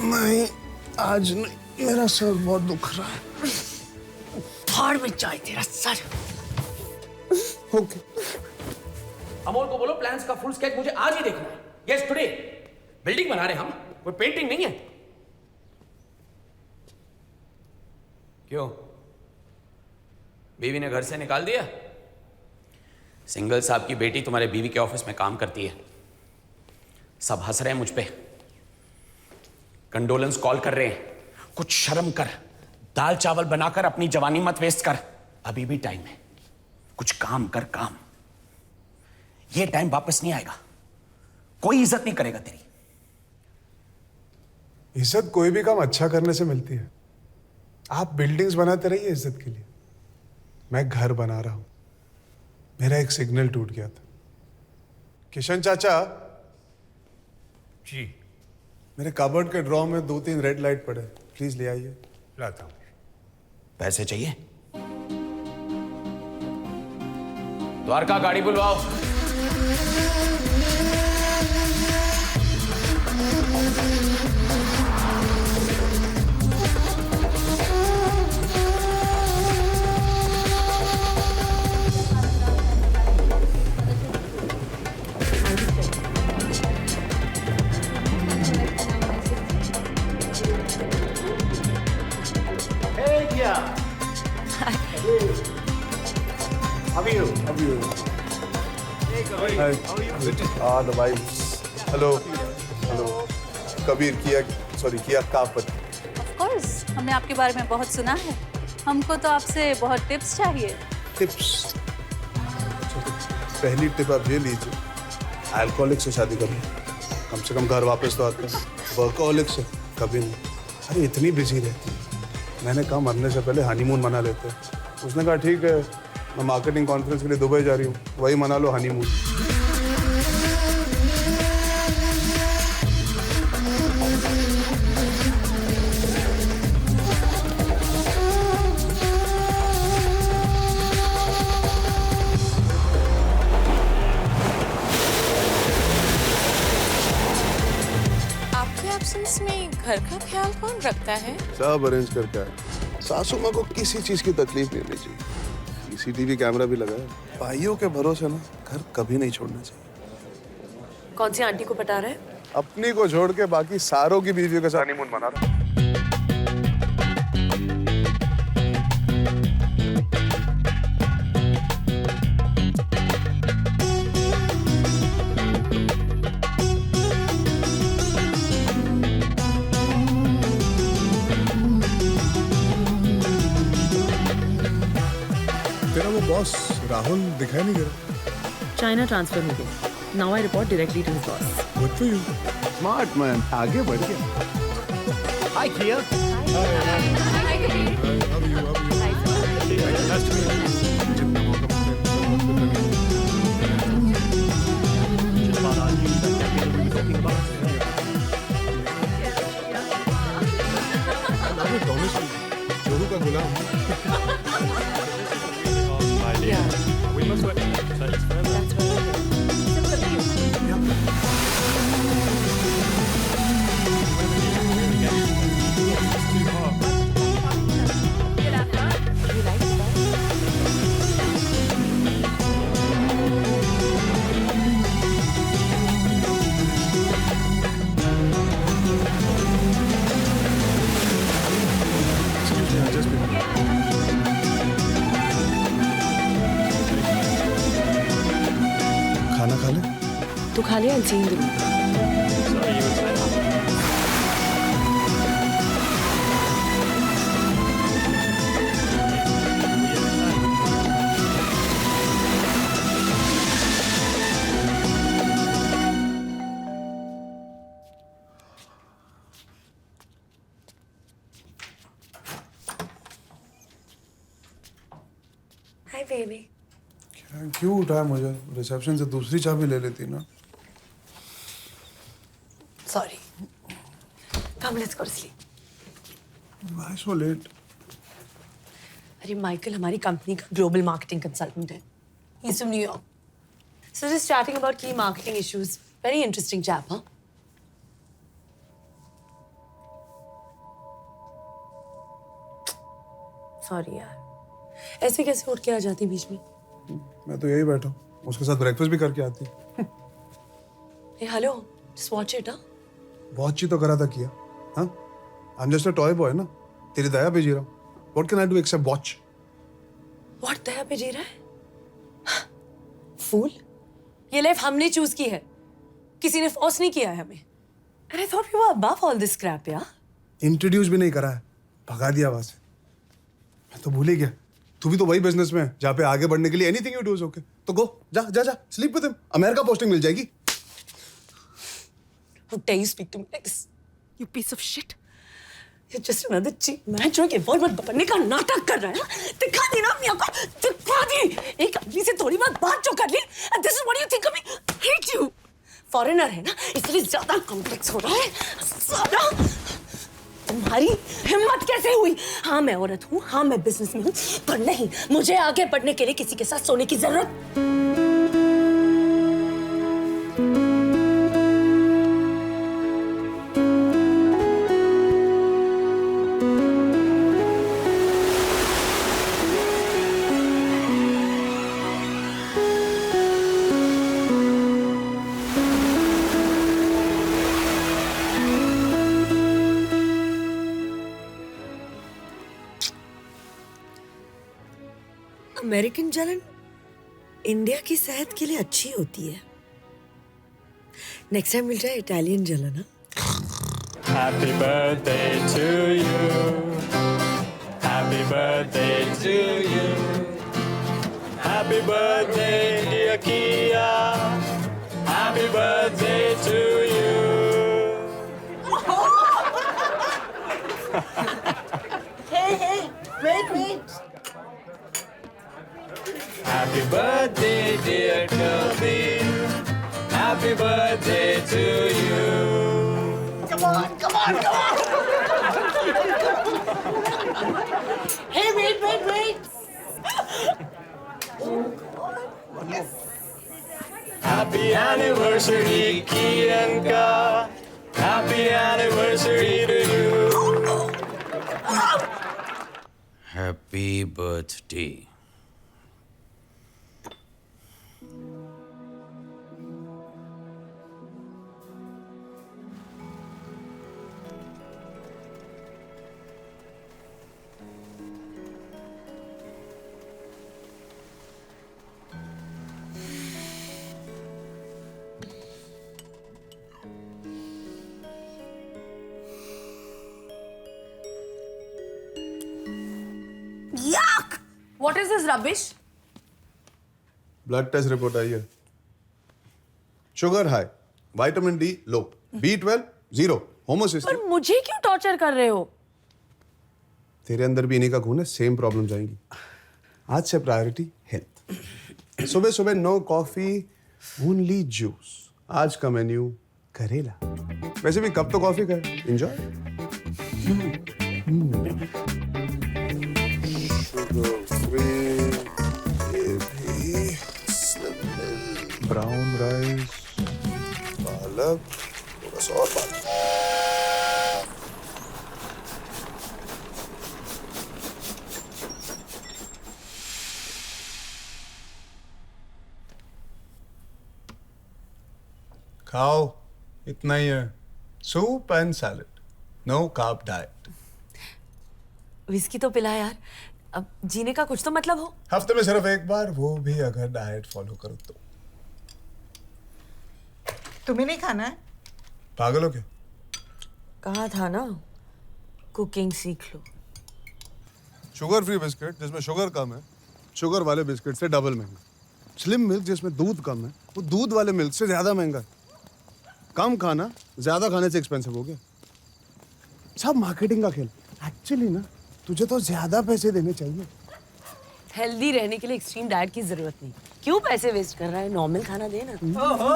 नहीं, आज नहीं, मेरा सर बहुत दुख रहा है। फाड़ में जाए तेरा सर। ओके। अमोल को बोलो प्लान्स का फुल स्केच मुझे आज ही देखना है। Yes today. बिल्डिंग बना रहे हम, कोई पेंटिंग नहीं है। क्यों? बीवी ने घर से निकाल दिया? सिंगल साहब की बेटी तुम्हारे बीवी के ऑफिस में काम करती है, सब हंस रहे हैं मुझ पे, कंडोलेंस कॉल कर रहे हैं। कुछ शर्म कर, दाल चावल बनाकर अपनी जवानी मत वेस्ट कर, अभी भी टाइम है, कुछ काम कर काम। ये टाइम वापस नहीं आएगा। कोई इज्जत नहीं करेगा तेरी। इज्जत कोई भी काम अच्छा करने से मिलती है। आप बिल्डिंग्स बनाते रहिए इज्जत के लिए, मैं घर बना रहा हूं। मेरा एक सिग्नल टूट गया था। किशन चाचा जी मेरे कबर्ड के ड्रॉ में 2-3 रेड लाइट पड़े, प्लीज ले आइए। लाता हूँ। पैसे चाहिए? द्वारका गाड़ी बुलवाओ। The vibes. Hello. कबीर किया कापत। Of course, हमने आपके बारे में बहुत सुना है। हमको तो आपसे बहुत टिप्स चाहिए। टिप्स? पहली टिप आप ये लीजिए, अल्कोहलिक से शादी करो, कम से कम घर वापस तो आता है। वर्कोहलिक से कभी नहीं। अरे इतनी बिजी रहती है। मैंने कहा मरने से पहले हनीमून मना लेते हैं। उसने कहा ठीक है, मैं मार्केटिंग कॉन्फ्रेंस के लिए दुबई जा रही हूँ, वही मना लो हनीमून। आपके एब्सेंस में घर का ख्याल कौन रखता है? सब अरेंज करके आए। सासू माँ को किसी चीज की तकलीफ नहीं होनी चाहिए। सीसीटीवी कैमरा भी लगा है। भाइयों के भरोसे ना घर कभी नहीं छोड़ना चाहिए। कौन सी आंटी को पटा रहा है? अपनी को छोड़ के बाकी सारों की बीवियों के साथ हनीमून मना रहा। तेरा वो बॉस राहुल दिखाई नहीं दे रहा। चाइना ट्रांसफर हो गया। Now I report directly to his boss. Good for you. Smart man, आगे बढ़ गया। हाय किया। जोरू का गुलाम। खाना खा ले। तू खा लिया? I'll see you in the room. Hi, baby. क्यों उठाया मुझे? रिसेप्शन से दूसरी चाबी ले लेती ना। Sorry. Come, let's go to sleep. Why so late? अरे माइकल हमारी कंपनी का ग्लोबल मार्केटिंग कंसल्टेंट है। He's from New York. So just chatting about key marketing issues. Very interesting chap, huh? Sorry यार। ऐसे कैसे उठ के आ जाती बीच में? मैं तो यही बैठा हूँ, उसके साथ ब्रेकफास्ट भी करके आती। Hey, hello. Just watch it, huh? बहुत चीज तो करा था किया, हाँ? I'm just a toy boy ना, तेरी दया पे जी रहा हूँ। What can I do except watch? What दया पे जी रहा है? Fool. ये लाइफ हमने चूज की है, किसी ने फोर्स नहीं किया है हमें। And I thought we were above all this crap, यार। इंट्रोड्यूस भी नहीं करा है, भगा दिया वहां से। मैं तो भूल ही गया, तू भी तो वही बिजनेस में है जहाँ पे आगे बढ़ने के लिए anything you do is okay. तो गो, जा जा जा, sleep with him, America posting मिल जाएगी। How dare you speak to me like this? You piece of shit. You're just another cheap man जो कि इन्वॉल्व बनने का नाटक कर रहा है ना? दिखा दी ना अपनी आंखों, दिखा दी। एक आदमी से थोड़ी बहुत बात जो कर ली, and this is what you think of me? Hate you. Foreigner है ना, इसलिए ज्यादा कॉम्प्लेक्स हो रहा है। ज्यादा। तुम्हारी हिम्मत कैसे हुई? हाँ मैं औरत हूँ, हाँ मैं बिजनेस में हूँ, पर नहीं, मुझे आगे बढ़ने के लिए किसी के साथ सोने की जरूरत। अमेरिकन जलन इंडिया की सेहत के लिए अच्छी होती है। नेक्स्ट टाइम मिल जाए इटालियन जलन। Happy birthday to you. Happy birthday to you. Happy birthday dear Kia. Happy birthday to you. Hey, wait. Happy birthday dear Kirby. Happy birthday to you. Come on. Hey, wait. Happy anniversary, Kianka. Happy anniversary to you. Happy birthday. Yuck! What is this rubbish? Blood test report आई है। Sugar high, vitamin D low, B12 0, homocysteine. पर मुझे क्यों torture कर रहे हो? तेरे अंदर भी इन्हीं का खून है, सेम प्रॉब्लम जाएंगी। आज से प्रायोरिटी हेल्थ। सुबह सुबह नो कॉफी, ओनली जूस। आज का मेन्यू करेला। वैसे भी कब तो कॉफी खाए, एंजॉय। ब्राउन राइस, पालक, थोड़ा सा और पालक। खाओ, इतना ही है। Soup and salad, no carb diet. Whisky तो पिला यार, अब जीने का कुछ तो मतलब हो। हफ्ते में सिर्फ एक बार, वो भी अगर डाइट फॉलो करो तो। तुम्हें नहीं खाना है? पागल हो क्या? कहा था ना, कुकिंग सीख लो। शुगर फ्री बिस्किट जिसमें शुगर कम है, शुगर वाले बिस्किट से डबल महंगा। स्लिम मिल्क जिसमें दूध कम है, वो दूध वाले मिल्क से ज्यादा महंगा है। कम खाना ज्यादा खाने से एक्सपेंसिव हो गया। सब मार्केटिंग का खेल। एक्चुअली ना, तुझे तो ज्यादा पैसे देने चाहिए। हेल्दी रहने के लिए एक्सट्रीम डाइट की जरूरत नहीं। क्यों पैसे वेस्ट कर रहा है? नॉर्मल खाना दे ना। ओहो,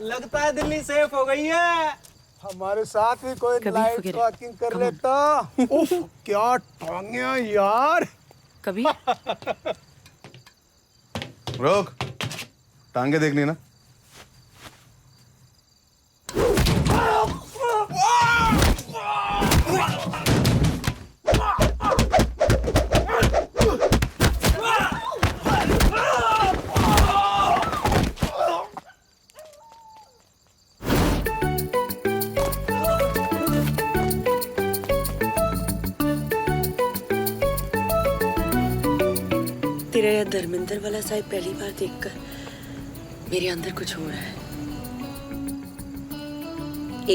लगता है दिल्ली सेफ हो गई है। हमारे साथ भी कोई कभी लाइट forget it. वॉकिंग कर Come on. लेता। उफ, क्या टांगिया यार। कभी रोक, टांगे देखनी ना। तेरा यह धर्मेंद्र वाला साइड पहली बार देखकर मेरे अंदर कुछ हो रहा है।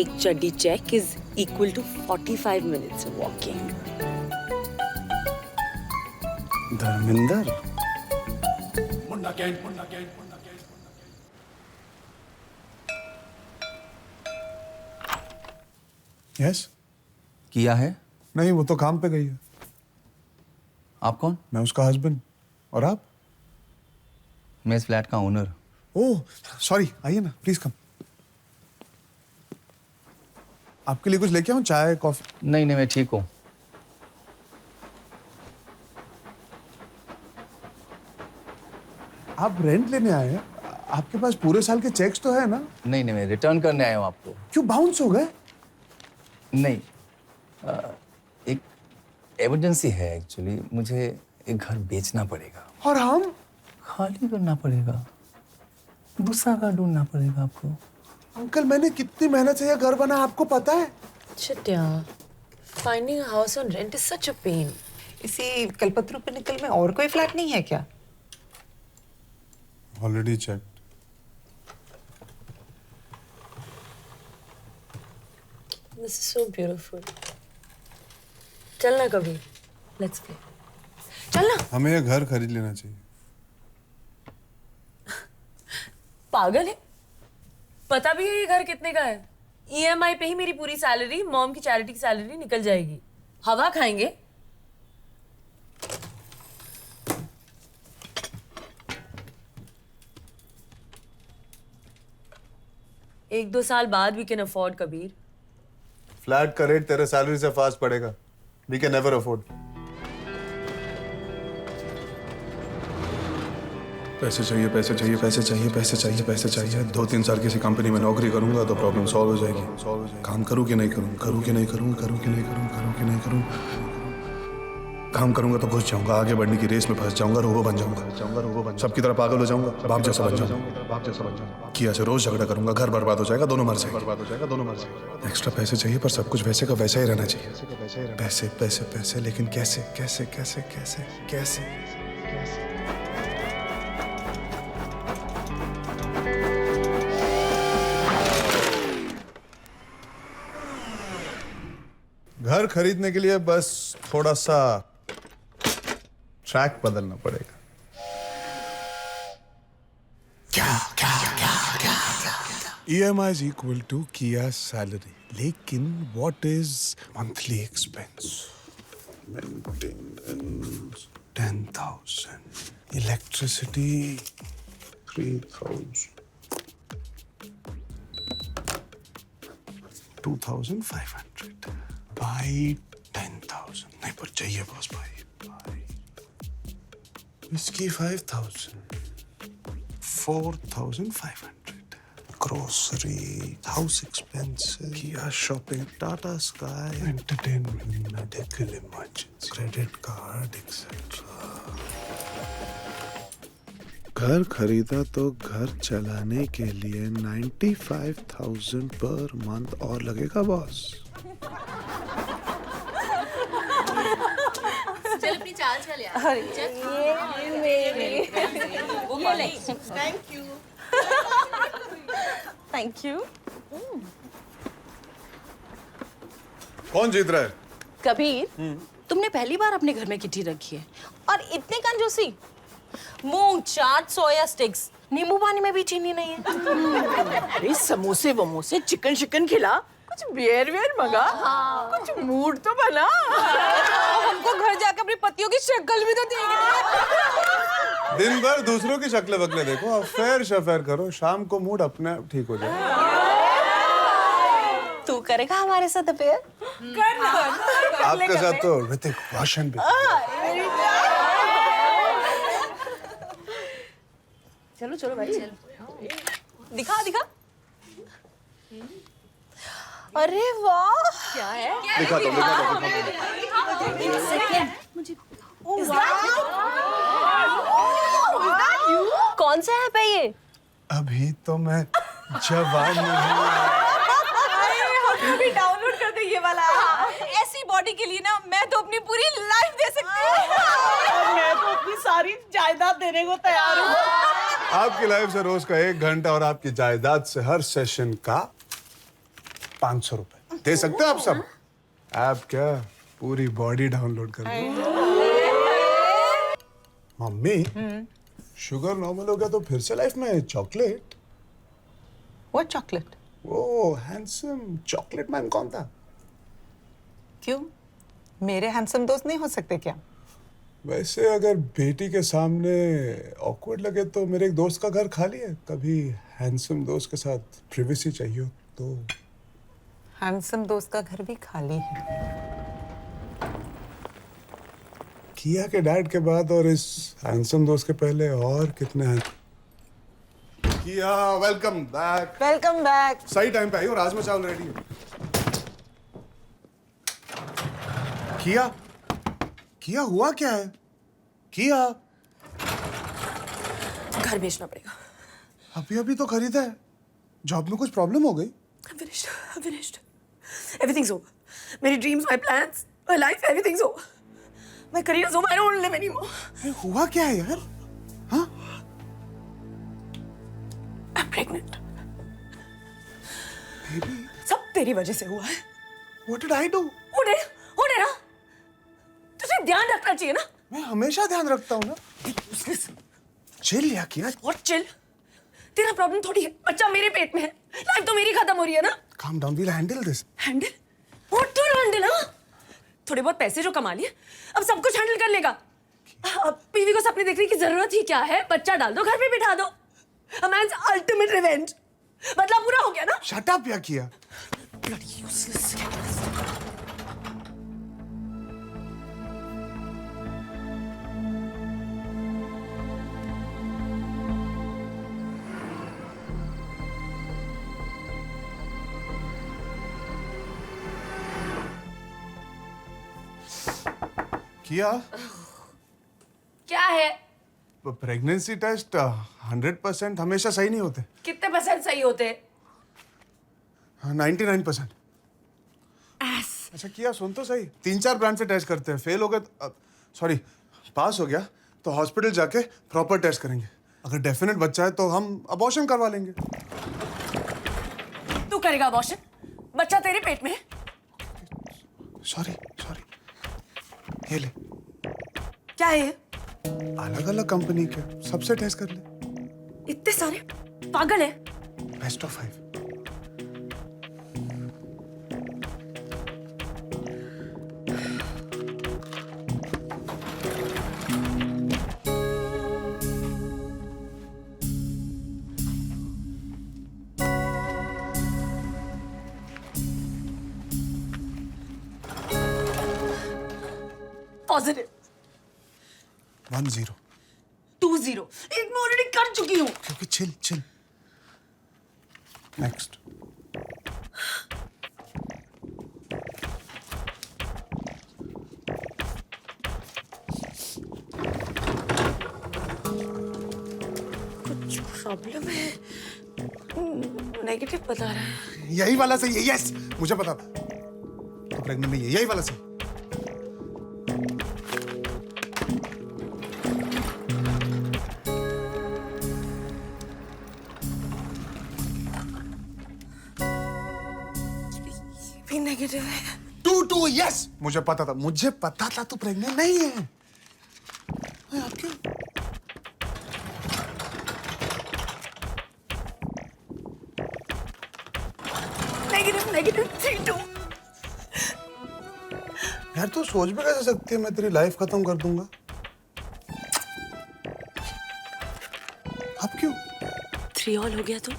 एक चड्डी check is equal to 45 minutes walking. Dharmendra, yes. किया है? नहीं, वो तो काम पे गई है। आप कौन? मैं उसका हस्बैंड। और आप? मैं इस फ्लैट का ओनर। ओह सॉरी, आइए ना, प्लीज कम। आपके लिए कुछ लेके आऊं, चाय कॉफी? नहीं नहीं, मैं ठीक हूँ। आप रेंट लेने आए हैं? आपके पास पूरे साल के चेक्स तो है ना? नहीं नहीं, मैं रिटर्न करने आया हूँ आपको। क्यों बाउंस हो गए? नहीं, एक इमरजेंसी है एक्चुअली। मुझे एक घर बेचना पड़ेगा। और हम? खाली करना पड़ेगा, दूसरा घर ढूंढना पड़ेगा आपको। अंकल, मैंने कितनी मेहनत से यह घर बना, आपको पता है? चिट्या, finding a house on rent is such a pain. इसी कलपतरू पे निकल में और कोई फ्लैट नहीं है क्या? Already check. This is so beautiful. चलना कभी, let's play. चलना। हमें यह घर खरीद लेना चाहिए। पागल है? पता भी है ये घर कितने का है? EMI पे ही मेरी पूरी सैलरी, मॉम की चैरिटी की सैलरी निकल जाएगी। हवा खाएंगे? एक दो साल बाद we can afford, Kabir. Flat का रेट तेरे सैलरी से फास्ट पड़ेगा। We can never afford. पैसे चाहिए, पैसे चाहिए, पैसे चाहिए, पैसे चाहिए, पैसे चाहिए। 2-3 साल किसी कंपनी में नौकरी करूंगा तो प्रॉब्लम सॉल्व हो जाएगी। काम करूं कि नहीं करूं, करूं कि नहीं करूं, करूं कि नहीं करूं, करूं कि नहीं करूं। काम करूंगा तो घुस जाऊंगा, आगे बढ़ने की रेस में फंस जाऊंगा, रोबो बन जाऊंगा, सबकी तरह पागल हो जाऊंगा, बाप जैसा बन जाऊंगा। किया से रोज झगड़ा करूंगा, घर बर्बाद हो जाएगा, दोनों मर जाएंगे। एक्स्ट्रा पैसे चाहिए, पर सब कुछ वैसे का वैसा ही रहना चाहिए। पैसे पैसे पैसे, लेकिन कैसे कैसे कैसे कैसे कैसे? घर खरीदने के लिए बस थोड़ा सा ट्रैक बदलना पड़ेगा। EMI is equal to Kia salary. लेकिन what is monthly expense? Maintenance 10,000. Electricity 3,000. 2,500. Buy 10,000. नहीं, पर चाहिए बॉस भाई। Whiskey 5,000. 4,500. Grocery, house expenses, Kia shopping, Tata Sky, entertainment, medical emergency, credit card, etc. घर खरीदा तो घर चलाने के लिए 95,000 पर मंथ और लगेगा बॉस। चल अपनी चाल चल यार। Thank you. कौन जीत रहा है? कबीर, तुमने पहली बार अपने घर में किटी रखी है और इतनी कंजूसी। मूंग चाट, सोया स्टिक्स, नींबू पानी में भी चीनी नहीं है। अरे समोसे वमोसे, चिकन शिकन खिला, कुछ बियर वियर मंगा, कुछ मूड तो बना। हमको घर जाकर अपनी पतियों की शक्ल भी तो देखनी। दिन भर दूसरों की शक्ल वक्ल देखो, अफेयर शफेयर करो, शाम को मूड अपने आप ठीक हो जाए। तू करेगा हमारे साथ अफेयर? आपके साथ तो ऋतिक रोशन भी। चलो चलो भाई, चलो। दिखा दिखा। अरे वाह, क्या है? दिखा दो। कौन सा ऐप है ये? अभी तो मैं जवान नहीं। हम भी डाउनलोड कर दे ये वाला। ऐसी बॉडी के लिए ना मैं तो अपनी पूरी लाइफ दे सकती हूँ। मैं तो अपनी सारी जायदाद देने को तैयार हूँ। आपकी लाइफ से रोज का 1 घंटा और आपकी जायदाद से हर सेशन का 500 रुपए दे सकते हो आप सब। आप क्या पूरी बॉडी डाउनलोड कर लो। मम्मी शुगर नॉर्मल हो गया तो फिर से लाइफ में चॉकलेट? वो चॉकलेट वो हैंडसम चॉकलेट मैन कौन था? क्यों? मेरे हैंडसम दोस्त नहीं हो सकते क्या? वैसे अगर बेटी के सामने ऑकवर्ड लगे तो मेरे एक दोस्त का घर खाली है, कभी हैंडसम दोस्त के साथ प्रिवेसी चाहिए हो तो। हैंडसम दोस्त का घर भी खाली है। किया के डैड के बाद और इस हैंडसम दोस्त के पहले और कितने हैं? किया वेलकम बैक। Welcome back. सही टाइम पे आई हो, राजमा चावल रेडी है। किया किया हुआ क्या है? किया घर बेचना पड़ेगा। अभी अभी तो खरीदा है, जॉब में कुछ प्रॉब्लम हो गई? I'm finished. Everything's over. मेरी dreams, my plans, my life, everything's over. My career's over. I don't want to live anymore. हुआ क्या है यार? हाँ? I'm pregnant. Baby, सब तेरी वजह से हुआ है। what did I do? हो ना? तुझे ध्यान रखना चाहिए ना? मैं हमेशा ध्यान रखता हूँ ना। चिल या किया? और चिल? तेरा प्रॉब्लम थोड़ी है, बच्चा मेरे पेट में है, लाइफ तो मेरी खत्म हो रही है ना? Calm down, we'll handle this. Handle? What to handle, हाँ? थोड़े बहुत पैसे जो कमा लिए, अब सब कुछ हैंडल कर लेगा। अब बीवी को सपने देखने की जरूरत ही क्या है? बच्चा डाल दो, घर पे बिठा दो। A man's ultimate revenge. बदला पूरा हो गया ना? Shut up या किया? Bloody useless. किया? क्या है? प्रेगनेंसी टेस्ट 100% हमेशा सही नहीं होते। कितने परसेंट सही होते? 99%। अच्छा किया सुन तो सही, 3-4 ब्रांच से टेस्ट करते हैं, फेल हो गए सॉरी पास हो गया तो हॉस्पिटल जाके प्रॉपर टेस्ट करेंगे। अगर डेफिनेट बच्चा है तो हम अबॉर्शन करवा लेंगे। तू करेगा अबॉर्शन? बच्चा तेरे पेट में है? सॉरी ये ले। क्या है ये? अलग अलग कंपनी के, सबसे टेस्ट कर ले। इतने सारे? पागल है? Best of 5। पॉजिटिव। 1-0। 2-0। एक मैं ऑलरेडी कर चुकी हूँ। क्योंकि चिल नेक्स्ट। कुछ प्रॉब्लम है, नेगेटिव बता रहा है। यही वाला सही है। यस मुझे पता था तो प्रेग्नेंट नहीं है, यही वाला सही। भी नेगेटिव है। 2-2 यस मुझे पता था तू प्रेग्नेंट नहीं है। आप क्यों? नेगेटिव 3-2। यार तू सोच भी कैसे सकती है मैं तेरी लाइफ खत्म कर दूंगा? अब क्यों? 3 ऑल हो गया तो?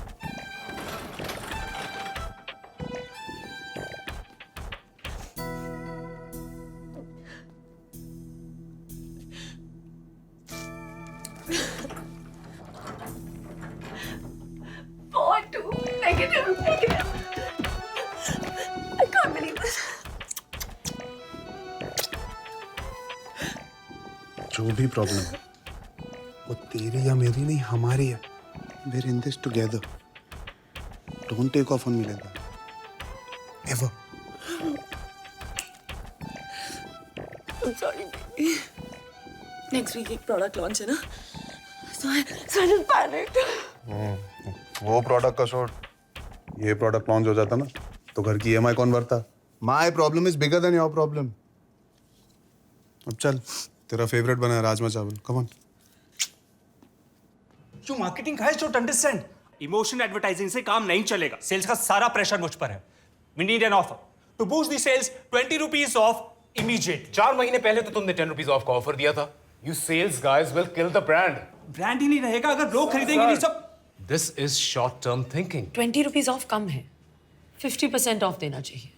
Negative. I can't believe this. जो भी प्रॉब्लम है वो तेरी या मेरी नहीं हमारी है। We're in this together. Don't take off on me like that. Ever. I'm sorry, baby. Next week एक प्रोडक्ट लॉन्च है ना, so I just panicked. वो प्रोडक्ट का शॉट, ये प्रोडक्ट लॉन्च हो जाता ना तो घर की EMI कौन भरता? My problem is bigger than your problem. अब चल, तेरा फेवरेट बना है राजमा चावल, come on. You marketing guys don't understand. Emotion advertising से काम नहीं चलेगा. Sales का सारा pressure मुझ पर है. We need an offer. To boost the sales, 20 rupees off immediately. 4 महीने पहले तो तुमने 10 रुपीज ऑफ का ऑफर दिया था. You sales guys will kill the brand. Brand ही नहीं रहेगा अगर लोग खरीदेंगे नहीं सब. This is short-term thinking. 20 rupees off कम है, 50% ऑफ देना चाहिए.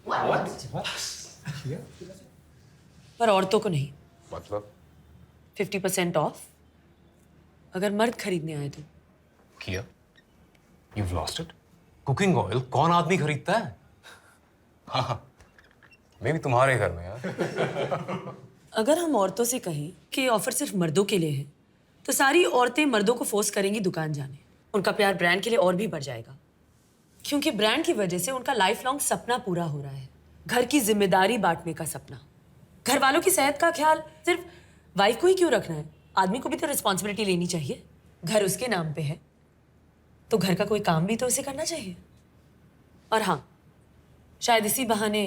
पर औरतों को नहीं. मतलब 50% ऑफ अगर मर्द खरीदने आए तो. किया? You've lost it. Cooking oil कौन आदमी खरीदता है? हाँ, मैं भी तुम्हारे घर में यार. अगर हम औरतों से कहें कि ये ऑफर सिर्फ मर्दों के लिए है, तो सारी औरतें मर्दों को फोर्स करेंगी दुकान जाने. उनका प्यार ब्रांड के लिए और भी बढ़ जाएगा, क्योंकि ब्रांड की वजह से उनका लाइफ लॉन्ग सपना पूरा हो रहा है, घर की जिम्मेदारी बांटने का सपना. घर वालों की सेहत का ख्याल सिर्फ वाइफ को ही क्यों रखना है? आदमी को भी तो रिस्पॉन्सिबिलिटी लेनी चाहिए. घर उसके नाम पे है तो घर का कोई काम भी तो उसे करना चाहिए. और हाँ, शायद इसी बहाने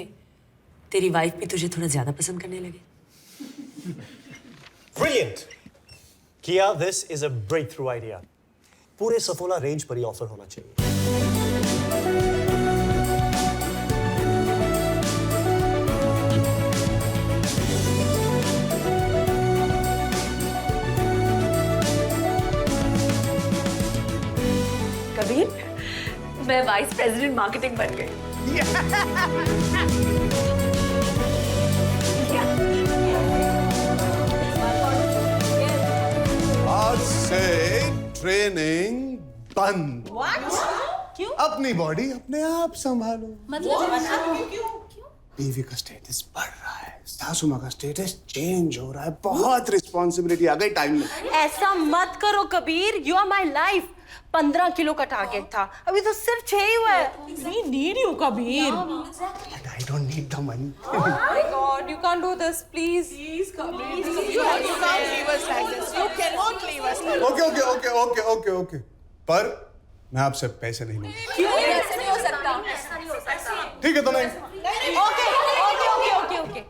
तेरी वाइफ भी तुझे थोड़ा ज्यादा पसंद करने लगे. Brilliant! Kia, this is a breakthrough idea. पूरे सफोला रेंज पर ही ऑफर होना चाहिए. कबीर, मैं वाइस प्रेसिडेंट मार्केटिंग बन गई. आज से ट्रेनिंग बंद. क्यों? अपनी बॉडी अपने आप संभालो. मतलब बीवी का स्टेटस बढ़ रहा है, सासू माँ का स्टेटस चेंज हो रहा है, बहुत रिस्पॉन्सिबिलिटी आ गई टाइम में. ऐसा मत करो Kabir. You are my life. 15 kilo का टारगेट था, अभी तो सिर्फ 6 ही हुआ है. We need you, Kabir. But I don't need the money. Oh my God, you can't do this, please. Please, Kabir. You can't leave us like this. You cannot leave us like this. Okay. पर मैं आपसे पैसे नहीं लूंगा. क्यों? ऐसा नहीं हो सकता. ठीक है तो नहीं. ओके.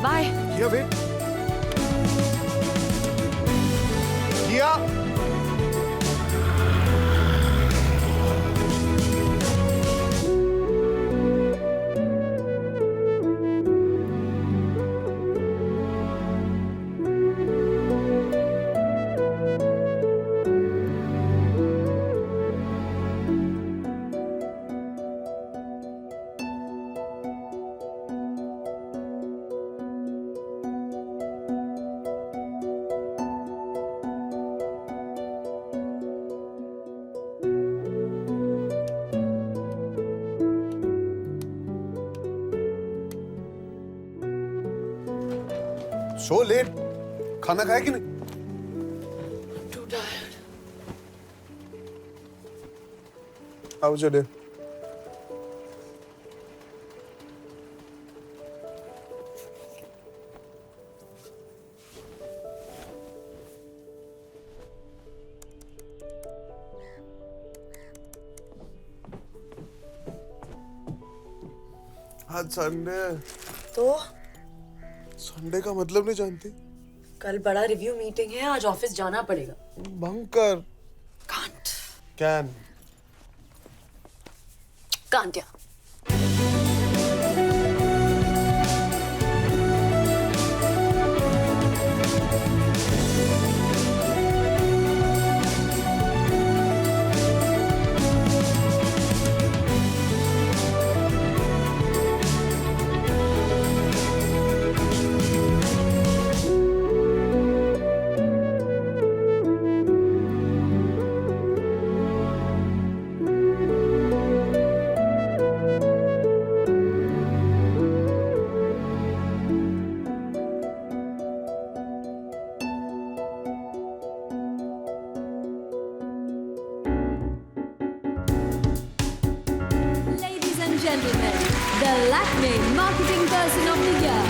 बाय. किया वेट. किया. So late. खाना खाया कि नहीं? Too tired. How was your day? आज संडे. तो संडे का मतलब नहीं जानती? कल बड़ा रिव्यू मीटिंग है, आज ऑफिस जाना पड़ेगा. भंकर. Can't. Can. Can't, yeah. Gentlemen, the Lakme Marketing Person of the Year.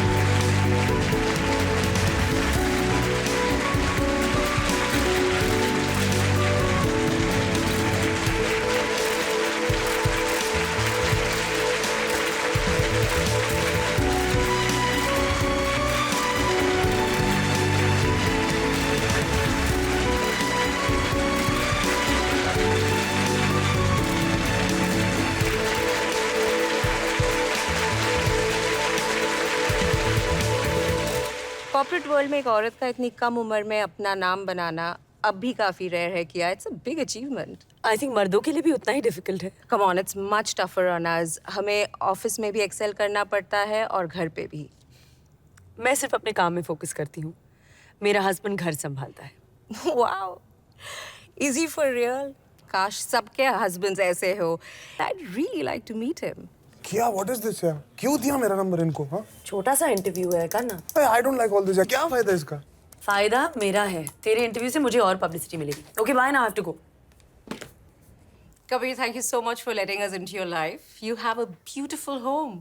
Corporate world में एक औरत का इतनी कम उम्र में अपना नाम बनाना अब भी काफी रेयर है किया. It's a big achievement. I think मर्दों के लिए भी उतना ही डिफिकल्ट है. Come on, it's much tougher on us. हमें ऑफिस में भी एक्सेल करना पड़ता है और घर पे भी. मैं सिर्फ अपने काम में फोकस करती हूँ. मेरा हस्बैंड घर संभालता है. Wow, easy for real. काश सबके हस्बैंड्स ऐसे हो. I'd really like to meet him. क्या व्हाट इज दिस यार? क्यों दिया मेरा नंबर इनको? हाँ, छोटा सा इंटरव्यू है, करना. I don't like all this यार. क्या फायदा इसका? फायदा मेरा है. तेरे इंटरव्यू से मुझे और पब्लिसिटी मिलेगी. Okay bye, now I have to go. Kabir, thank you so much for letting us into your life. You have a beautiful home.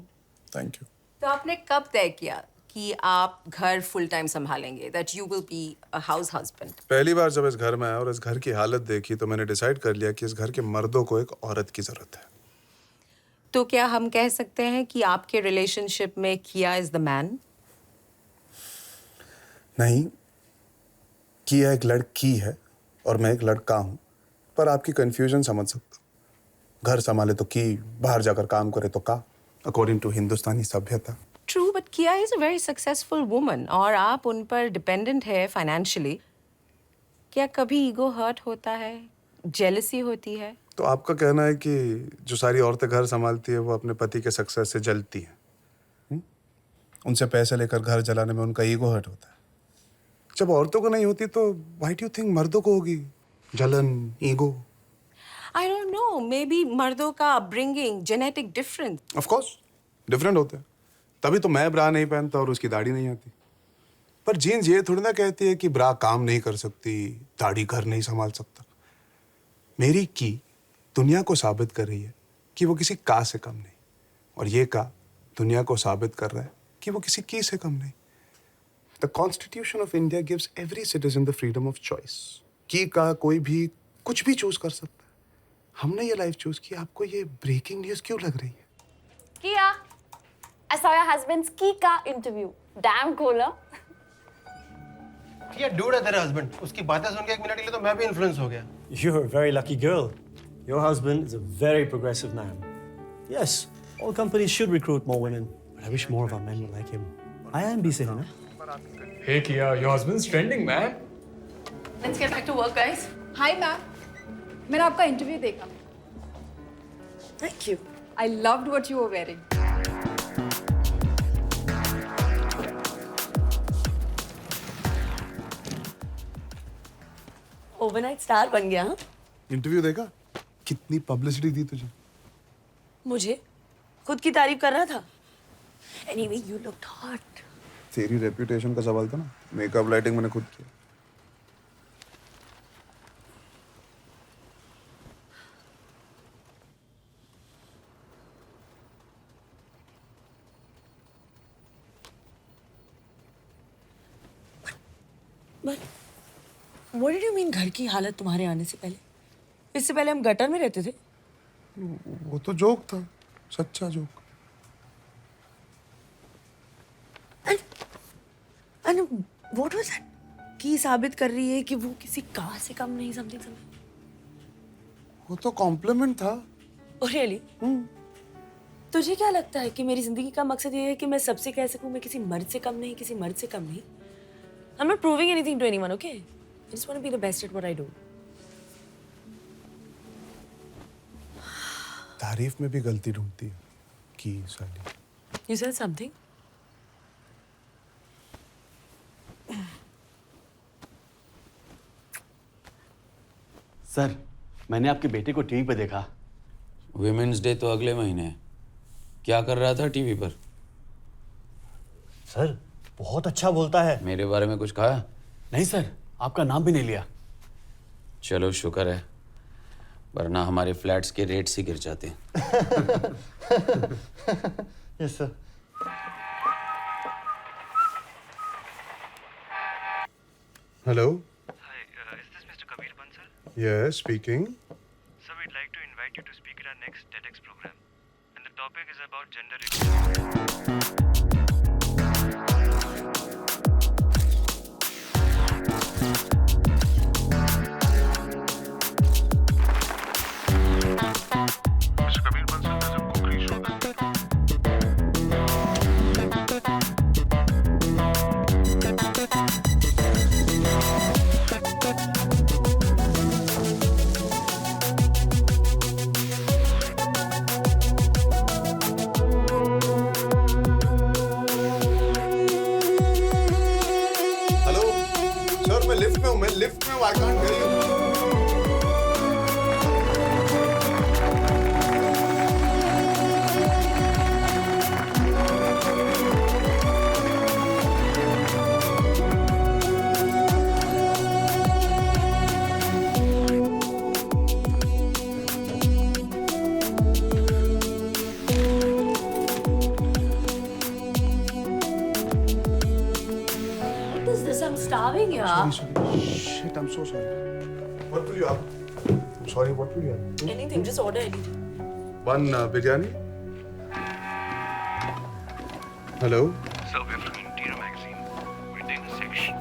Thank you. तो आपने कब तय किया कि आप घर फुल टाइम संभालेंगे? That you will be a house husband. पहली बार जब इस घर में आया और इस घर की हालत देखी तो मैंने डिसाइड कर लिया कि इस घर के मर्दों को एक औरत की जरूरत है. तो क्या हम कह सकते हैं कि आपके रिलेशनशिप में किया इज द मैन? नहीं, किया एक लड़की है और मैं एक लड़का हूं. पर आपकी कंफ्यूजन समझ सकता हूं. घर संभाले तो की, बाहर जाकर काम करे तो का, अकॉर्डिंग टू हिंदुस्तानी सभ्यता. ट्रू, बट किया is a very successful woman और आप उन पर डिपेंडेंट है फाइनेंशियली. क्या कभी ईगो हर्ट होता है, जेलसी होती है? तो आपका कहना है कि जो सारी औरतें घर संभालती है वो अपने पति के सक्सेस से जलती हैं. उनसे पैसे लेकर घर जलाने में उनका ईगो हर्ट होता है. जब औरतों को नहीं होती तो व्हाई डू यू थिंक मर्दों को होगी जलन, ego? I don't know, may be मर्दों का upbringing, genetic difference. Of course different होते हैं. तभी तो मैं ब्रा नहीं पहनता और उसकी दाढ़ी नहीं आती. पर जीन्स ये थोड़ी ना कहती है कि ब्रा काम नहीं कर सकती, दाढ़ी घर नहीं संभाल सकता. मेरी की दुनिया को साबित कर रही है कि वो किसी का से कम नहीं, और ये का दुनिया को साबित कर रहा है कि वो किसी की से कम नहीं. The constitution of India gives every citizen the freedom of choice. की का कोई भी कुछ भी चूज कर सकता है. हमने ये लाइफ चूज की. आपको ये ब्रेकिंग न्यूज क्यों लग रही है? किया, I saw your husband's Kika interview. Damn cool, huh? ये डूड है तेरा हस्बैंड. उसकी बातें सुन के एक मिनट के लिए तो मैं भी इन्फ्लुएंस हो गया. You're a very lucky girl. Your husband is a very progressive man. Yes, all companies should recruit more women, but I wish more of our men were like him. IIMB से है ना? Hey Kia, your husband's trending, man. Let's get back to work, guys. Hi ma'am, मैंने आपका interview देखा. Thank you. I loved what you were wearing. Overnight star बन गया. हाँ, interview देखा? कितनी पब्लिसिटी दी तुझे. मुझे खुद की तारीफ कर रहा था. Anyway, you looked hot. तेरी रेपुटेशन का सवाल था ना. मेकअप लाइटिंग मैंने खुद किया. But what did you mean घर की हालत तुम्हारे आने से पहले? इससे पहले हम गटर में रहते थे. वो तो जोक था, सच्चा joke. And what was that? की साबित कर रही है कि वो किसी का से कम नहीं, समथिंग समथिंग. वो तो कॉम्प्लीमेंट था. Oh really? तुझे क्या लगता है कि मेरी जिंदगी का मकसद ये है कि मैं सबसे कह सकूं मैं किसी मर्द से कम नहीं, किसी मर्द से कम नहीं? I'm not proving anything to anyone, okay? I just want to be the best at what I do. तारीफ में भी गलती ढूंढती है की साली. You said something? सर, मैंने आपके बेटे को टीवी पे देखा. विमेंस डे तो अगले महीने है. क्या कर रहा था टीवी पर? सर, बहुत अच्छा बोलता है. मेरे बारे में कुछ कहा? नहीं सर, आपका नाम भी नहीं लिया. चलो शुक्र है, वरना हमारे फ्लैट्स के रेट्स ही गिर जाते. Yes sir. Hello. Hi, is this Mr. Kabir Bansal? Yes, speaking. Sir, we'd like to invite you to speak at our next TEDx program. And the topic is about gender equality. में I can't hear you. What is this? I'm starving, yeah. Sorry. Shit, I'm so sorry. What will you have? I'm sorry, what will you have? Anything, just order anything. One biryani. Hello? Sir, we're from Interior Magazine. We're doing a section.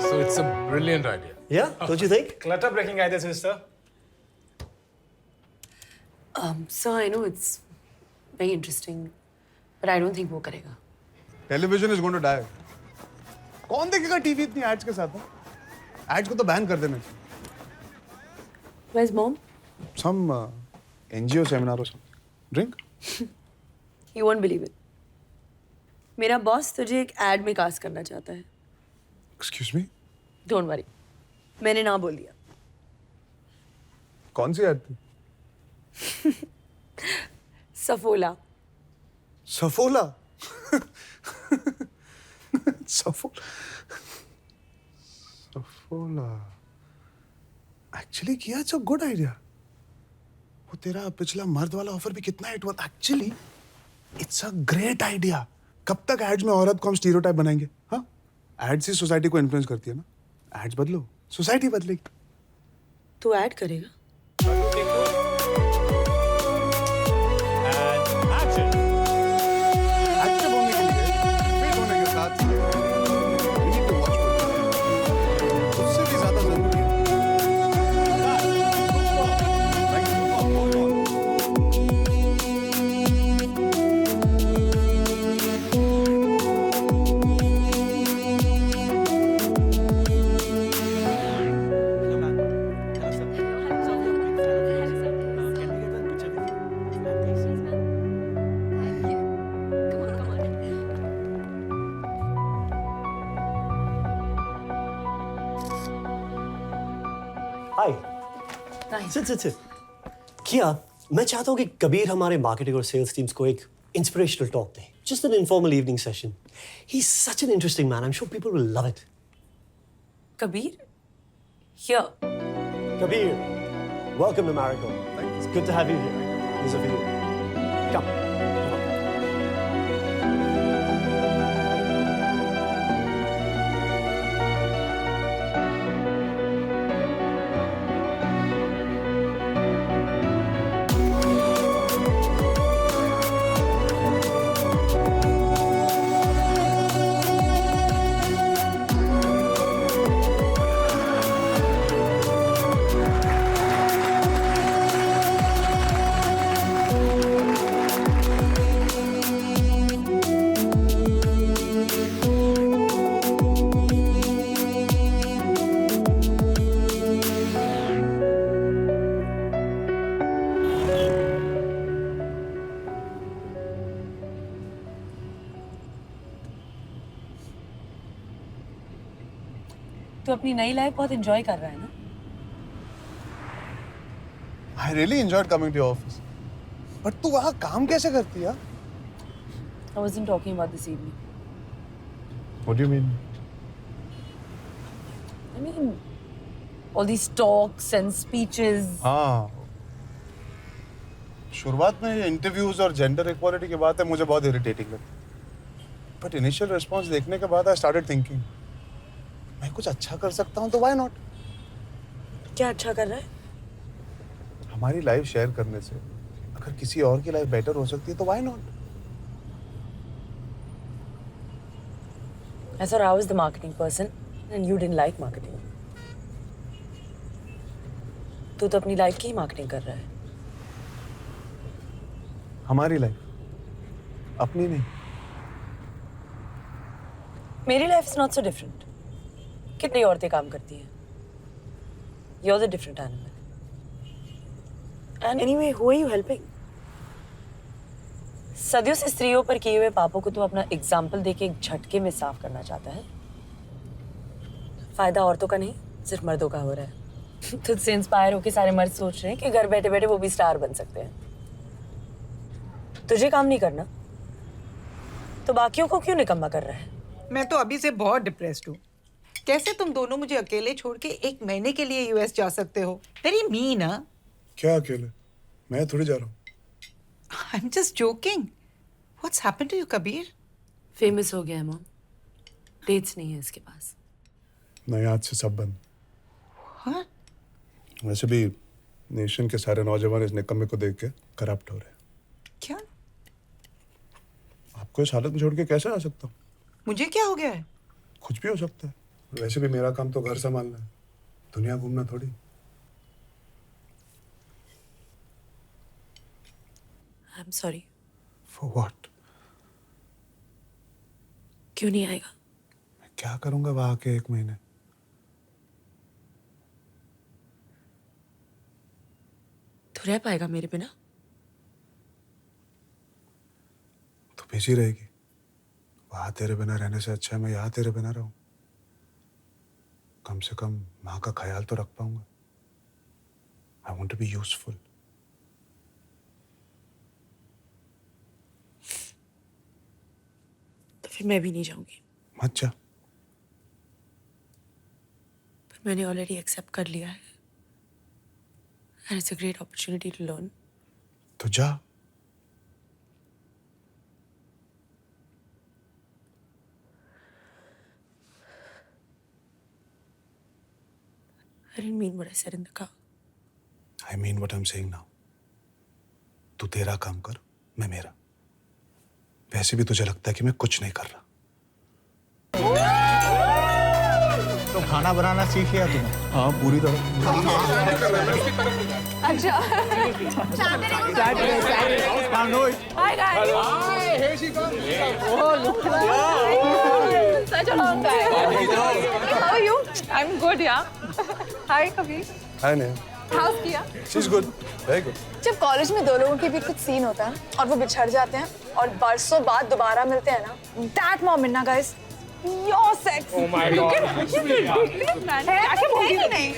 So it's a brilliant idea. Yeah, don't you think? Clutter breaking idea, sister. So I know it's very interesting, but I don't think वो करेगा. Television is going to die. कौन देखेगा TV इतनी ads के साथ? Ads को तो ban कर देना चाहिए. Where's mom? Some NGO seminar or something. Drink? You won't believe it. मेरा बॉस तुझे एक एड में कास्ट करना चाहता है. Excuse me? Don't worry. मैंने ना बोल दिया. कौन सी एड थी? सफोला. सफोला? सफोला. Actually किया, it's a good idea. वो तेरा पिछला मर्द वाला ऑफर भी कितना हिट हुआ था. Actually, it's a great idea. कब तक एड्स में औरत को हम स्टीरियोटाइप बनाएंगे? हाँ? एड्स ही सोसाइटी को इन्फ्लुएंस करती है ना. एड्स बदलो, सोसाइटी बदलेगी. तू ऐड करेगा? एक्टिव होने के लिए, फिट होने के साथ we need to watch for उससे भी ज्यादा जरूरी है. Hi. Sit. किया, मैं चाहता हूँ कि कबीर हमारे मार्केटिंग और सेल्स टीम्स को एक inspirational talk they. Just an informal evening session. He's such an interesting man. I'm sure people will love it. Kabir? Here. Kabir, welcome to Marigold. It's good to have you here. These are for you. Come. तू अपनी नई life बहुत enjoy कर रहा है ना? I really enjoyed coming to your office. But तू वहाँ काम कैसे करती है? I wasn't talking about this evening. What do you mean? I mean, all these talks and speeches. हाँ, शुरुआत में ये इंटरव्यूज और जेंडर इक्वालिटी की बात है मुझे बहुत इरिटेटिंग लगती, बट इनिशियल रिस्पॉन्स देखने के बाद आई स्टार्टेड थिंकिंग मैं कुछ अच्छा कर सकता हूँ तो व्हाई नॉट। क्या अच्छा कर रहा है? हमारी लाइफ शेयर करने से अगर किसी और की लाइफ बेटर हो सकती है तो why not. I thought I was the marketing person and you didn't like marketing. तू तो अपनी लाइफ की ही मार्केटिंग कर रहा है। हमारी लाइफ, अपनी नहीं। मेरी life is not so different. कितनी औरतें काम करती हैं। You're the different animal. And anyway, who are you helping? सदियों से स्त्रियों पर किए हुए पापों को तो अपना एग्जाम्पल देके एक झटके में साफ करना चाहता है। फायदा औरतों का नहीं, सिर्फ मर्दों का हो रहा है। तुझसे इंस्पायर होके सारे मर्द सोच रहे हैं कि घर बैठे बैठे वो भी स्टार बन सकते हैं। तुझे काम नहीं करना तो बाकियों को क्यों निकम्मा कर रहा है? मैं तो अभी से बहुत डिप्रेस्ड हूँ। कैसे तुम दोनों मुझे अकेले छोड़ के 1 महीने के लिए यूएस जा सकते हो? Very mean. क्या अकेले? मैं थोड़ी जा रहा हूँ। I'm just joking. What's happened to you, Kabir? Famous हो गया है मॉम। डेट्स नहीं है इसके पास। नहीं, आज से सब बंद। What? वैसे भी नेशन के सारे नौजवान इस निकम्मे को देख के करप्ट हो रहे हैं। क्या? आपको इस हालत में छोड़ के कैसे आ सकता हूँ? मुझे क्या हो गया है? कुछ भी हो सकता है। वैसे भी मेरा काम तो घर संभालना है, दुनिया घूमना थोड़ी। I'm sorry. For what? क्यों नहीं आएगा? मैं क्या करूंगा वहां के 1 महीने? तू रह पाएगा मेरे बिना? तो बिजी रहेगी। वहां तेरे बिना रहने से अच्छा है मैं यहाँ तेरे बिना रहूं। कम से कम माँ का ख्याल तो रख पाऊंगा। I want to be useful. तो फिर मैं भी नहीं जाऊंगी। मत जा। पर मैंने ऑलरेडी एक्सेप्ट कर लिया है। And it's a great opportunity to learn. तो जा। I didn't mean what I said in the car. I mean what I'm saying now. तू तेरा काम कर, मैं मेरा। वैसे भी तुझे लगता है कि मैं कुछ नहीं कर रहा। तो खाना बनाना सीख लिया तूने? हाँ, पूरी तरह। अच्छा। Hi guys. Hi, here she comes. Oh, look at that. Such a long time. How are you? I'm good, yeah. Hi, Kabir. Hi, Neha. How's Kia? She's good. Very good. जब कॉलेज में 2 लोगों के बीच कुछ scene होता है और वो बिछड़ जाते हैं और बरसों बाद दोबारा मिलते हैं ना, that moment ना guys, your sex. Oh my God. क्या बोल नहीं?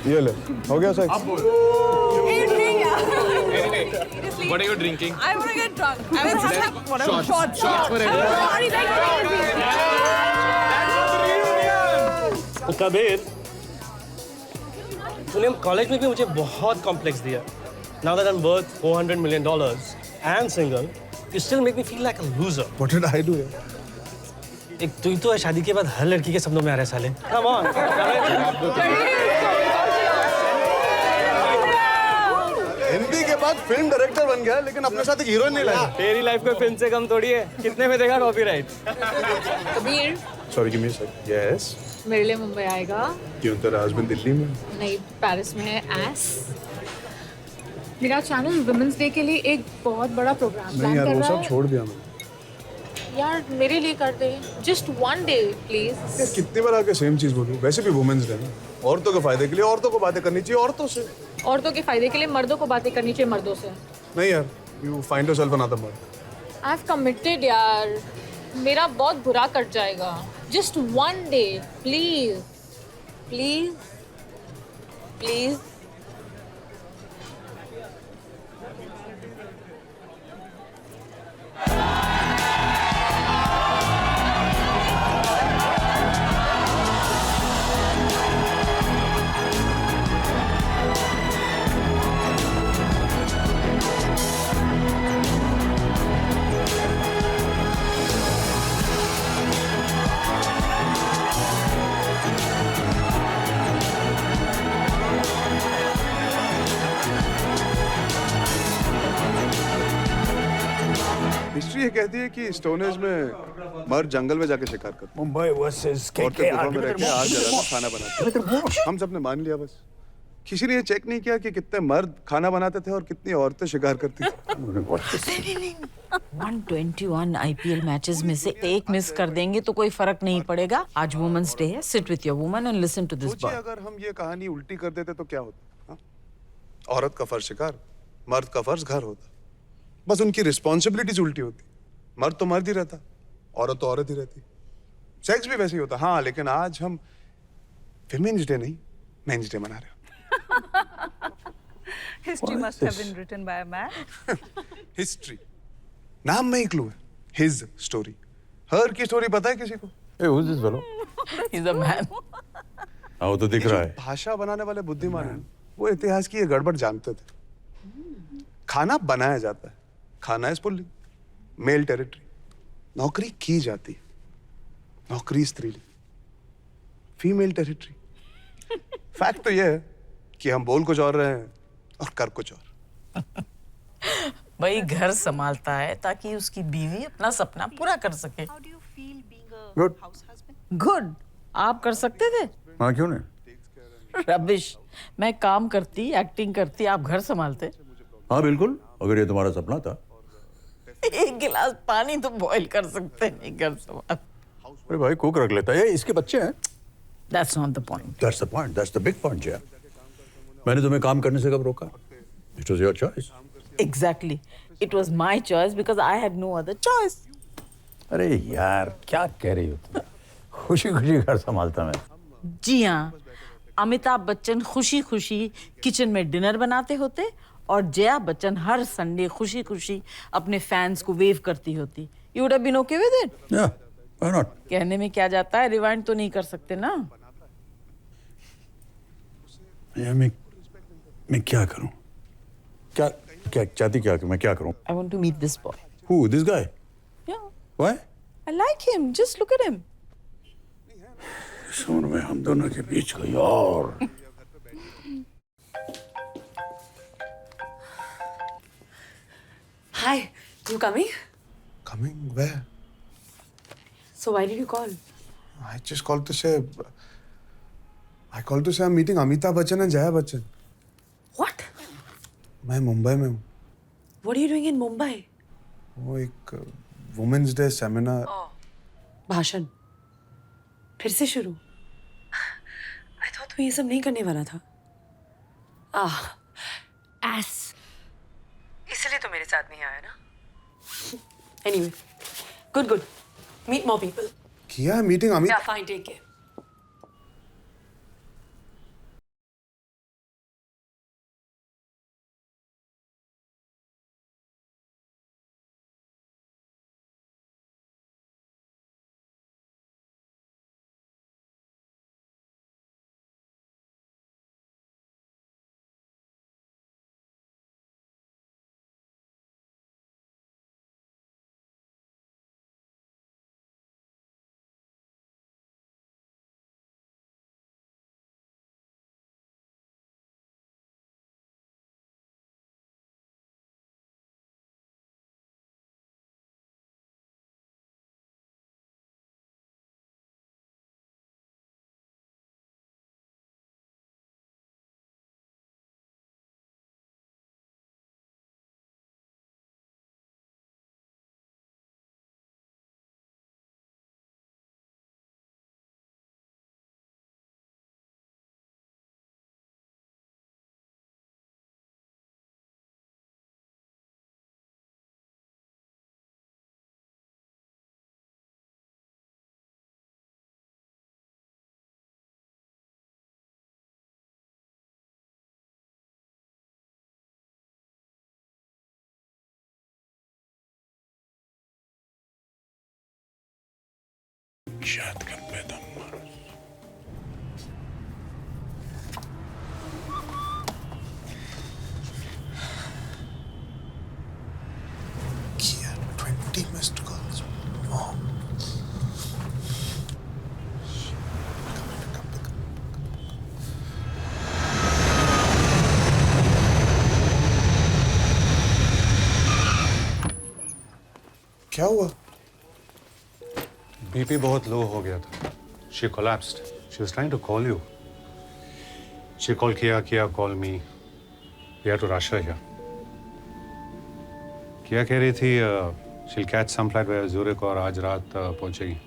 ये ले, हो गया sex? What are you drinking? I want to get drunk. I want to have whatever. Shots for Kabir, तूने कॉलेज में भी मुझे बहुत कॉम्प्लेक्स दिया। Now that I'm worth $400 million and single, you still make me feel like a loser. What did I do? एक तू ही तो है शादी के बाद हर लड़की के सपनों में आ रहा है साले। Come on. हिंदी के बाद फिल्म डायरेक्टर बन गया लेकिन अपने साथ एक हीरोइन नहीं लाया। तेरी लाइफ कोई फिल्म से कम थोड़ी है। कितने में देगा copyright? Kabir, Sorry, give me a sec. Yes. मेरे लिए मुंबई आएगा? क्यों तेरा हस्बैंड दिल्ली में? नहीं, पेरिस में है। एस मेरा चैनल वुमेन्स डे के लिए एक बहुत बड़ा प्रोग्राम नहीं प्लान यार, कर वो रहा सब है। छोड़ दिया मैंने। यार मेरे लिए कर दे, जस्ट 1 डे प्लीज। यार कितनी बार आके सेम चीज बोलूं? वैसे भी वुमेन्स डे ना, औरतों के फायदे के लिए औरतों को बातें करनी चाहिए औरतों से। औरतों के फायदे के लिए मर्दों को बातें करनी चाहिए मर्दों से। नहीं यार, यू फाइंड योरसेल्फ अनदर मर्द। आई हैव कमिटेड यार, मेरा बहुत बुरा कट जाएगा। Just 1 day please please please. कहती है कि स्टोनेज में मर्द जंगल में जाके शिकार करते। मुंबई वर्सेस औरतें गुफा में रह के आग जलाकर खाना बनाते। हम सबने मान लिया बस। किसी ने ये चेक नहीं किया कि कितने मर्द खाना बनाते थे और कितनी औरतें शिकार करती थी। 121 आईपीएल मैचेस में से एक मिस कर देंगे तो कोई फर्क नहीं पड़ेगा। आज वुमेन्स डे है, sit with your woman and listen to this सोचिए बर्ड। अगर हम ये कहानी उल्टी कर देते तो क्या होता? हाँ? औरत का फर्ज शिकार, मर्द का फर्ज घर होता। बस उनकी रिस्पॉन्सिबिलिटीज उल्टी होती। मर्द तो मर्द ही रहता, औरत तो औरत ही रहती। सेक्स भी वैसे ही होता। हाँ, लेकिन आज हम विमेन्स डे नहीं मेंस डे मना रहे हो। History must have been written by a man. History नाम में ही क्लू है। हिज स्टोरी, हर की स्टोरी पता है किसी को? Hey, who's this fellow? He's a man. हाँ, वो तो दिख रहा है। भाषा बनाने वाले बुद्धिमान हैं, वो इतिहास की ये गड़बड़ जानते थे। खाना बनाया जाता है, खाना इज पुल्लिंग, मेल टेरिटरी। नौकरी की जाती है, नौकरी स्त्रीलिंग, फीमेल टेरिटरी। फैक्ट तो ये है कि हम बोल कुछ और रहे हैं और कर कुछ और। भाई घर संभालता है ताकि उसकी बीवी अपना सपना पूरा कर सके। गुड गुड, आप कर सकते थे? हाँ, क्यों नहीं? रबिश, मैं काम करती, एक्टिंग करती, आप घर संभालते। हाँ बिल्कुल, अगर ये तुम्हारा सपना था। एक गिलास पानी तो बॉईल कर सकते नहीं घर संभाल। अरे भाई, कुक रख लेता है, इसके बच्चे हैं। That's not the point. That's the point. That's the big point, yeah. मैंने तुम्हें काम करने से कब रोका? It was your choice. Exactly. It was my choice because I had no other choice. अरे यार, क्या कह रही हो तुम? खुशी खुशी घर संभालता मैं। जी हाँ, अमिताभ बच्चन खुशी खुशी किचन में डिनर बनाते होते और जया बच्चन हर संडे खुशी खुशी अपने फैंस को वेव करती होती। You would have been okay with it? Yeah, why not? कहने में क्या जाता है, रिवाइंड तो नहीं कर सकते ना। यार मैं क्या करूं? क्या चाहती क्या कि मैं क्या करूं? I want to meet this boy. Who? This guy? Yeah. Why? I like him. Just look at him. सुन में हम दोनों के बीच कोई और। Hi, you coming? Coming where? So why did you call? I just called to say. I called to say I'm meeting Amitabh Bachchan and Jaya Bachchan. What? मैं मुंबई में हूँ। What are you doing in Mumbai? वो एक women's day seminar. भाषण फिर से शुरू। I thought तू ये सब नहीं करने वाला था। Ass. इसलिए तो मेरे साथ नहीं आया ना। Anyway, good. Meet more people. किया है meeting Amit? Yeah, fine, take care. शायद कर पैदा मारो। किया 20 missed calls. Wow. क्या हुआ? बीपी बहुत लो हो गया था. She collapsed. She was trying to call you. She called Kia call me. We had to rush her here. Kia कह रही थी she'll catch some flight via Zurich और आज रात पहुंचेगी.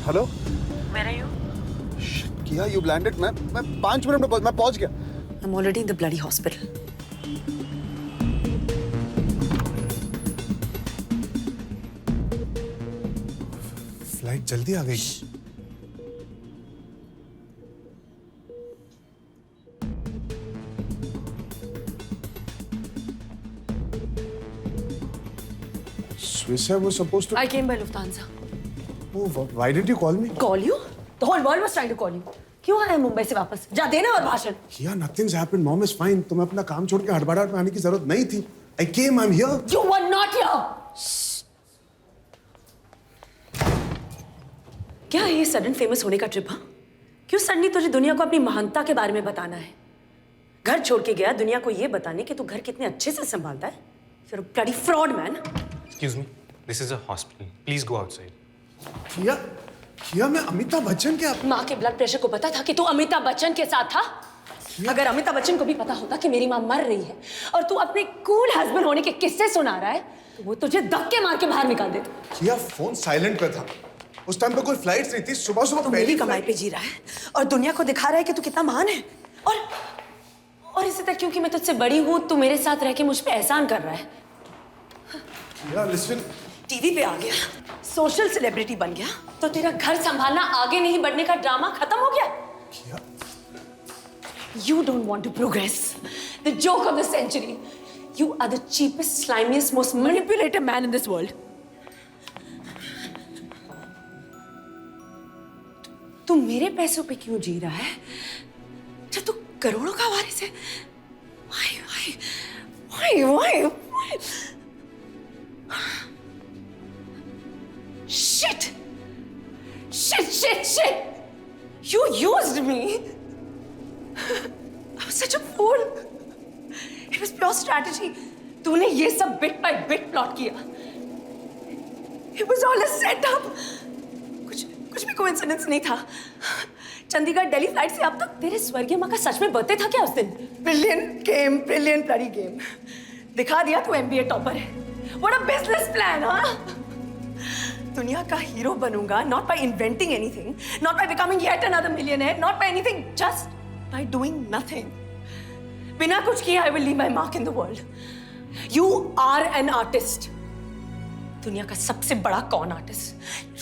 Hello Where are you? किया यू लैंडेड. मैं 5 minute में मैं पहुंच गया. I'm already in the bloody hospital. Flight जल्दी आ गई. Swiss Air was supposed to. I came by Lufthansa. Oh, why didn't you call me? Call you? The whole world was trying to call you. क्यों आया मुंबई से वापस? जा देना और भाषण. किया nothing's happened. Mom is fine. तुम्हें अपना काम छोड़ के हड़बड़ाहट में आने की जरूरत नहीं थी. I came. I'm here. You were not here. क्या है ये सडन फेमस होने का ट्रिप? हाँ? क्यों सडनली तुझे दुनिया को अपनी महानता के बारे में बताना है? घर छोड़ के गया दुनिया को ये बताने कि तू घर कितने अच्छे से संभालता है. You're a bloody fraud, man. Excuse me. This is a hospital. Please go outside. किया मैं अमिताभ बच्चन के माँ के ब्लड प्रेशर को पता था कि तू अमिताभ बच्चन के साथ था? अगर अमिताभ बच्चन को भी पता होता कि मेरी माँ मर रही है और तू अपने कूल हस्बैंड होने के किस्से सुना रहा है तो वो तुझे धक्के मार के बाहर निकाल देता. किया फोन साइलेंट पे था. उस टाइम पे कोई फ्लाइट्स नहीं थी. सुबह तू मेरी कमाई पे जी रहा है और दुनिया को दिखा रहा है कि तू कितना महान है. और इसी तरह क्योंकि मैं तुझसे बड़ी हूँ तू मेरे साथ रह के मुझ पे एहसान कर रहा है. किया लिसन. टीवी पे आ गया, सोशल सेलिब्रिटी बन गया तो तेरा घर संभालना आगे नहीं बढ़ने का ड्रामा खत्म हो गया. You don't want to progress. The joke of the century. You are the cheapest, slimiest, most manipulative man in this world. तू मेरे पैसों पे क्यों जी रहा है? जब तू करोड़ों का वारिस है. Why? Shit! You used me! I was such a fool! It was pure strategy. तूने ये सब bit by bit plot किया. It was all a setup. कुछ भी coincidence नहीं था. चंडीगढ़ दिल्ली फ्लाइट से अब तक तेरे स्वर्गीय माँ का सच में बर्थडे था क्या उस दिन? Brilliant bloody game. दिखा दिया तू MBA टॉपर है. What a business plan, हाँ? दुनिया का हीरो बनूंगा not by inventing anything, not by becoming yet another millionaire, not by anything, just by doing nothing. बिना कुछ किए I will leave my mark in the world. You are an artist. दुनिया का सबसे बड़ा कौन artist?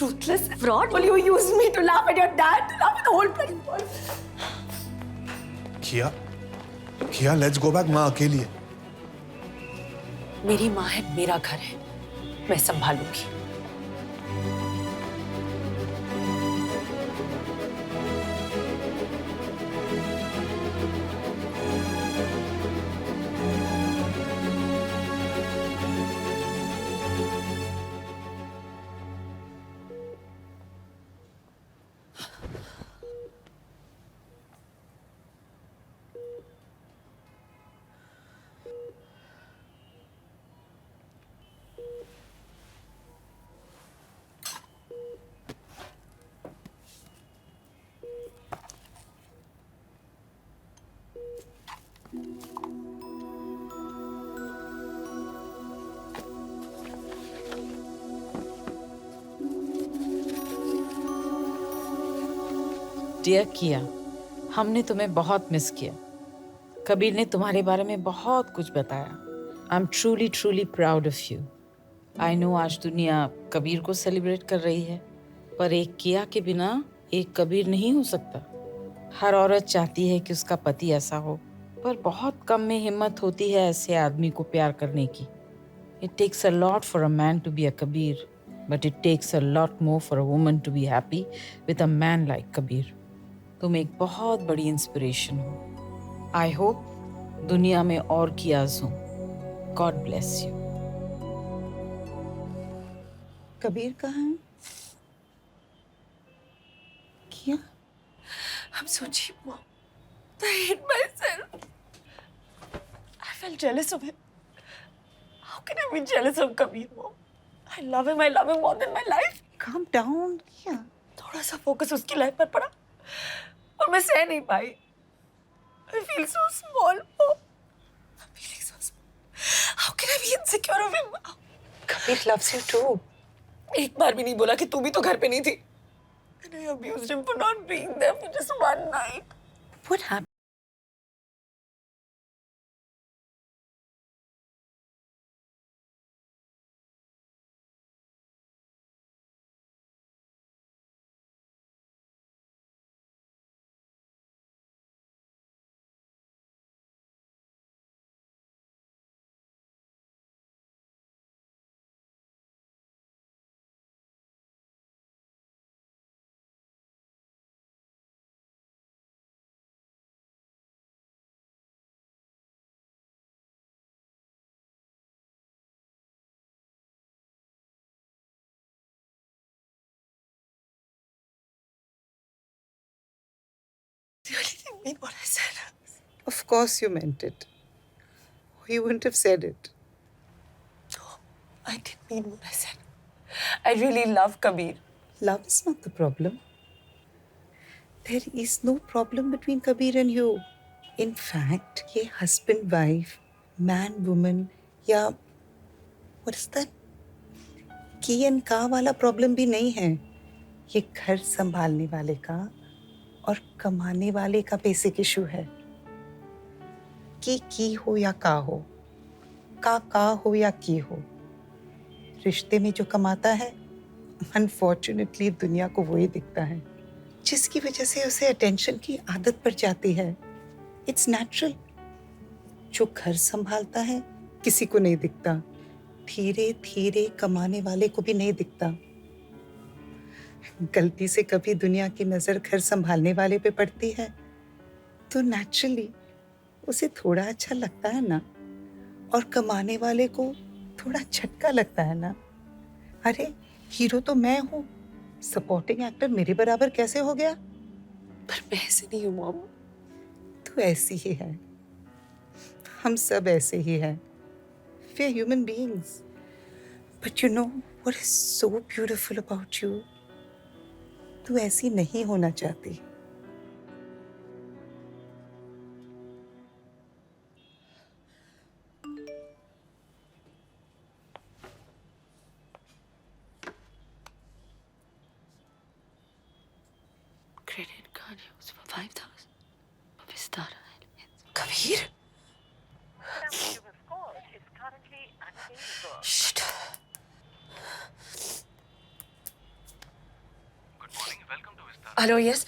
Ruthless fraud. Will you use me to laugh at your dad, to laugh at the whole bloody world? किया let's go back. माँ अकेली है. मेरी माँ है, मेरा घर है, मैं संभालूंगी. डियर किया, हमने तुम्हें बहुत मिस किया. कबीर ने तुम्हारे बारे में बहुत कुछ बताया. I am truly proud of you. I know आज दुनिया कबीर को सेलिब्रेट कर रही है, पर एक किया के बिना एक कबीर नहीं हो सकता. हर औरत चाहती है कि उसका पति ऐसा हो, पर बहुत कम में हिम्मत होती है ऐसे आदमी को प्यार करने की. It takes a lot for a man to be a Kabir, but it takes a lot more for a woman to be happy with a man like Kabir. तुम एक बहुत बड़ी इंस्पिरेशन हो. आई होप दुनिया में और कियाज हो. God bless you. कबीर कहाँ है? क्या? I'm so cheap, Mom. I hate myself. I felt jealous of him. How can I be jealous of Kabir, Mom? I love him. I love him more than my life. Calm down. क्या? थोड़ा सा focus उसकी life पर पड़ा और मैं सह नहीं पाई. I feel so small, Mom. I'm feeling so small. How can I be insecure of him? Kabir loves you too. एक बार भी नहीं बोला कि तू भी तो घर पे नहीं थी. And I abused him for not being there for just one night. What happened? Really didn't mean what I said. Of course you meant it. Or you wouldn't have said it. I didn't mean what I said. I really love Kabir. Love is not the problem. There is no problem between Kabir and you. In fact, ये husband wife, man woman या what is that? की and का वाला problem भी नहीं है. ये घर संभालने वाले का और कमाने वाले का बेसिक इशू है. की हो या का हो, का हो या की हो, रिश्ते में जो कमाता है अनफॉर्चुनेटली दुनिया को वही दिखता है, जिसकी वजह से उसे अटेंशन की आदत पड़ जाती है. It's natural. जो घर संभालता है किसी को नहीं दिखता, धीरे धीरे कमाने वाले को भी नहीं दिखता. गलती से कभी दुनिया की नजर घर संभालने वाले पे पड़ती है तो नेचुरली उसे थोड़ा अच्छा लगता है ना, और कमाने वाले को थोड़ा झटका लगता है ना. अरे हीरो तो मैं हूँ, सपोर्टिंग एक्टर मेरे बराबर कैसे हो गया? पर मैं ऐसे नहीं हूँ मॉम. तू ऐसी ही है, हम सब ऐसे ही हैं. We are human beings. But you know what is so beautiful about you? तू ऐसी नहीं होना चाहती. Credit card used for 5,000. Vistara. Kabir? Shit. Hello, yes.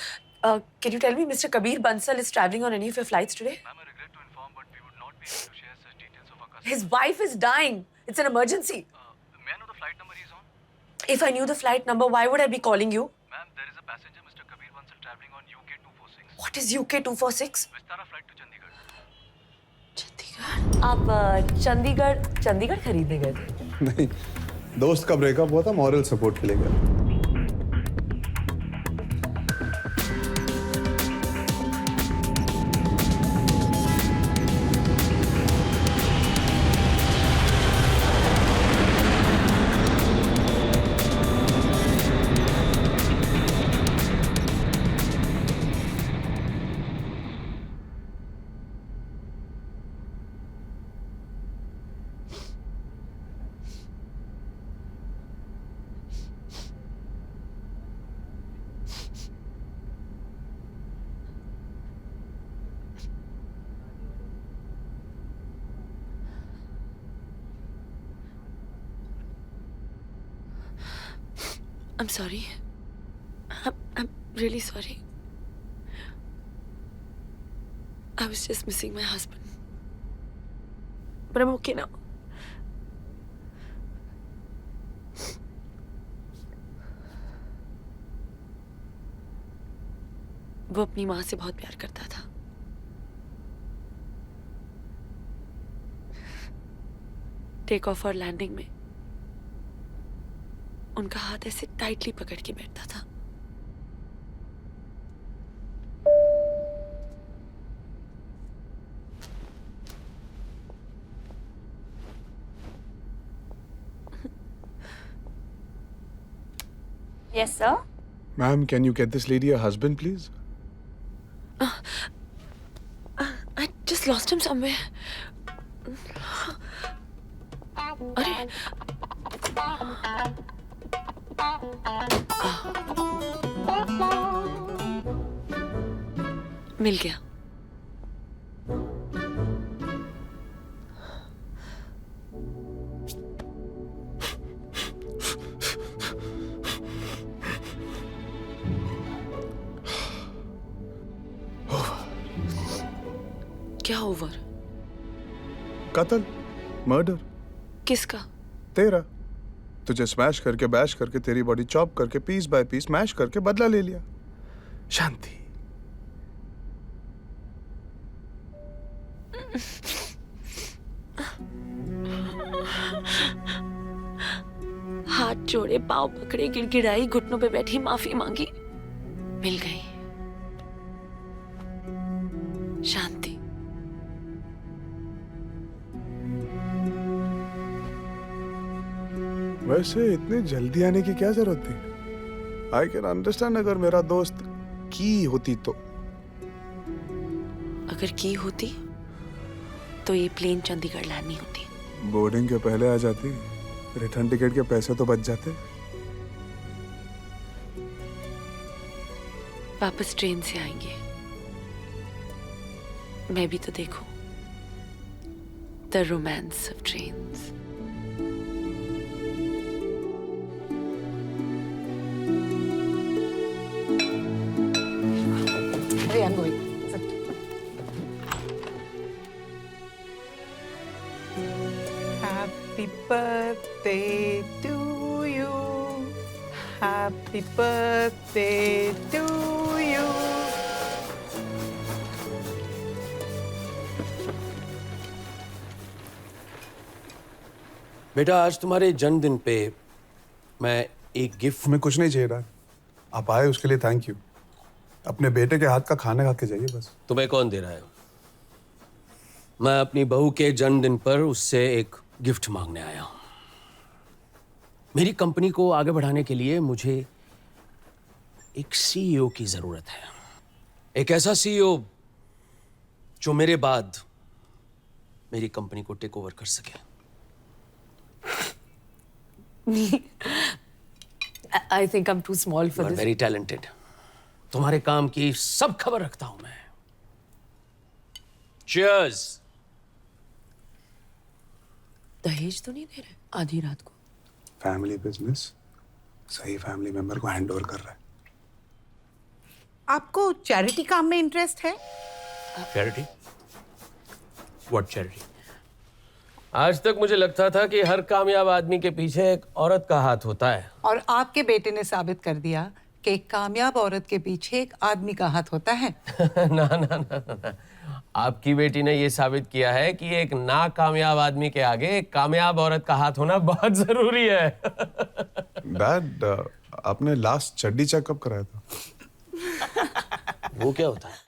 Can you tell me Mr. Kabir Bansal is traveling on any of your flights today? Ma'am, I regret to inform, but we would not be able to share such details of our customer. His wife is dying. It's an emergency. May I know the flight number he's on? If I knew the flight number, why would I be calling you? Ma'am, there is a passenger, Mr. Kabir Bansal, traveling on UK 246. What is UK 246? Vistara flight to Chandigarh. आप चंडीगढ़ खरीदने गए थे? नहीं, दोस्त का breakup हुआ था, moral support के लिए गया. I'm sorry. I'm really sorry. I was just missing my husband. But I'm okay now. वो अपनी माँ से बहुत प्यार करता था. टेक ऑफ और लैंडिंग में उनका हाथ ऐसे टाइटली पकड़ के बैठता था। Yes, sir. Ma'am, can you get this lady a husband, please? I just lost him somewhere. अरे मिल गया। क्या ओवर? कत्ल, मर्डर। किसका? तेरा। तुझे स्मैश करके बैश करके तेरी बॉडी चॉप करके पीस बाय पीस मैश करके बदला ले लिया। शांति। हाथ जोड़े, पांव पकड़े, गिड़गिड़ाई, घुटनों पे बैठी माफी मांगी, मिल गई शांति। वैसे इतनी जल्दी आने की क्या जरूरत थी? आई कैन अंडरस्टैंड अगर मेरा दोस्त की होती तो। अगर की होती तो ये प्लेन चंडीगढ़ लैंड नहीं होती। बोर्डिंग के पहले आ जाती, रिटर्न टिकट के पैसे तो बच जाते। वापस ट्रेन से आएंगे। मैं भी तो देखूं the romance of trains. Hey, I'm going. Happy birthday to you. Happy birthday to you. बेटा, आज तुम्हारे जन्मदिन पे मैं एक गिफ्ट। हमें कुछ नहीं चाहिए यार, आप आए उसके लिए थैंक यू। अपने बेटे के हाथ का खाना खा के जाइए बस। तुम्हें कौन दे रहा है? मैं अपनी बहू के जन्मदिन पर उससे एक गिफ्ट मांगने आया हूं। मेरी कंपनी को आगे बढ़ाने के लिए मुझे एक सीईओ की जरूरत है। एक ऐसा सीईओ जो मेरे बाद मेरी कंपनी को टेक ओवर कर सके। I think I'm too small for You are this. very talented. तुम्हारे काम की सब खबर रखता हूं मैं। Cheers. दहेज तो नहीं दे रहे आधी रात को? फैमिली बिजनेस सही फैमिली मेंबर को हैंड ओवर कर रहा है। आपको चैरिटी काम में इंटरेस्ट है? चैरिटी? What charity? आज तक मुझे लगता था कि हर कामयाब आदमी के पीछे एक औरत का हाथ होता है। और आपके बेटे ने साबित कर दिया कि एक कामयाब औरत के पीछे एक आदमी का हाथ होता है। ना ना ना ना ना। आपकी बेटी ने ये साबित किया है कि एक नाकामयाब आदमी के आगे एक कामयाब औरत का हाथ होना बहुत जरूरी है। डैड, आपने लास्ट चड्डी चेकअप कराया था? वो क्या होता है?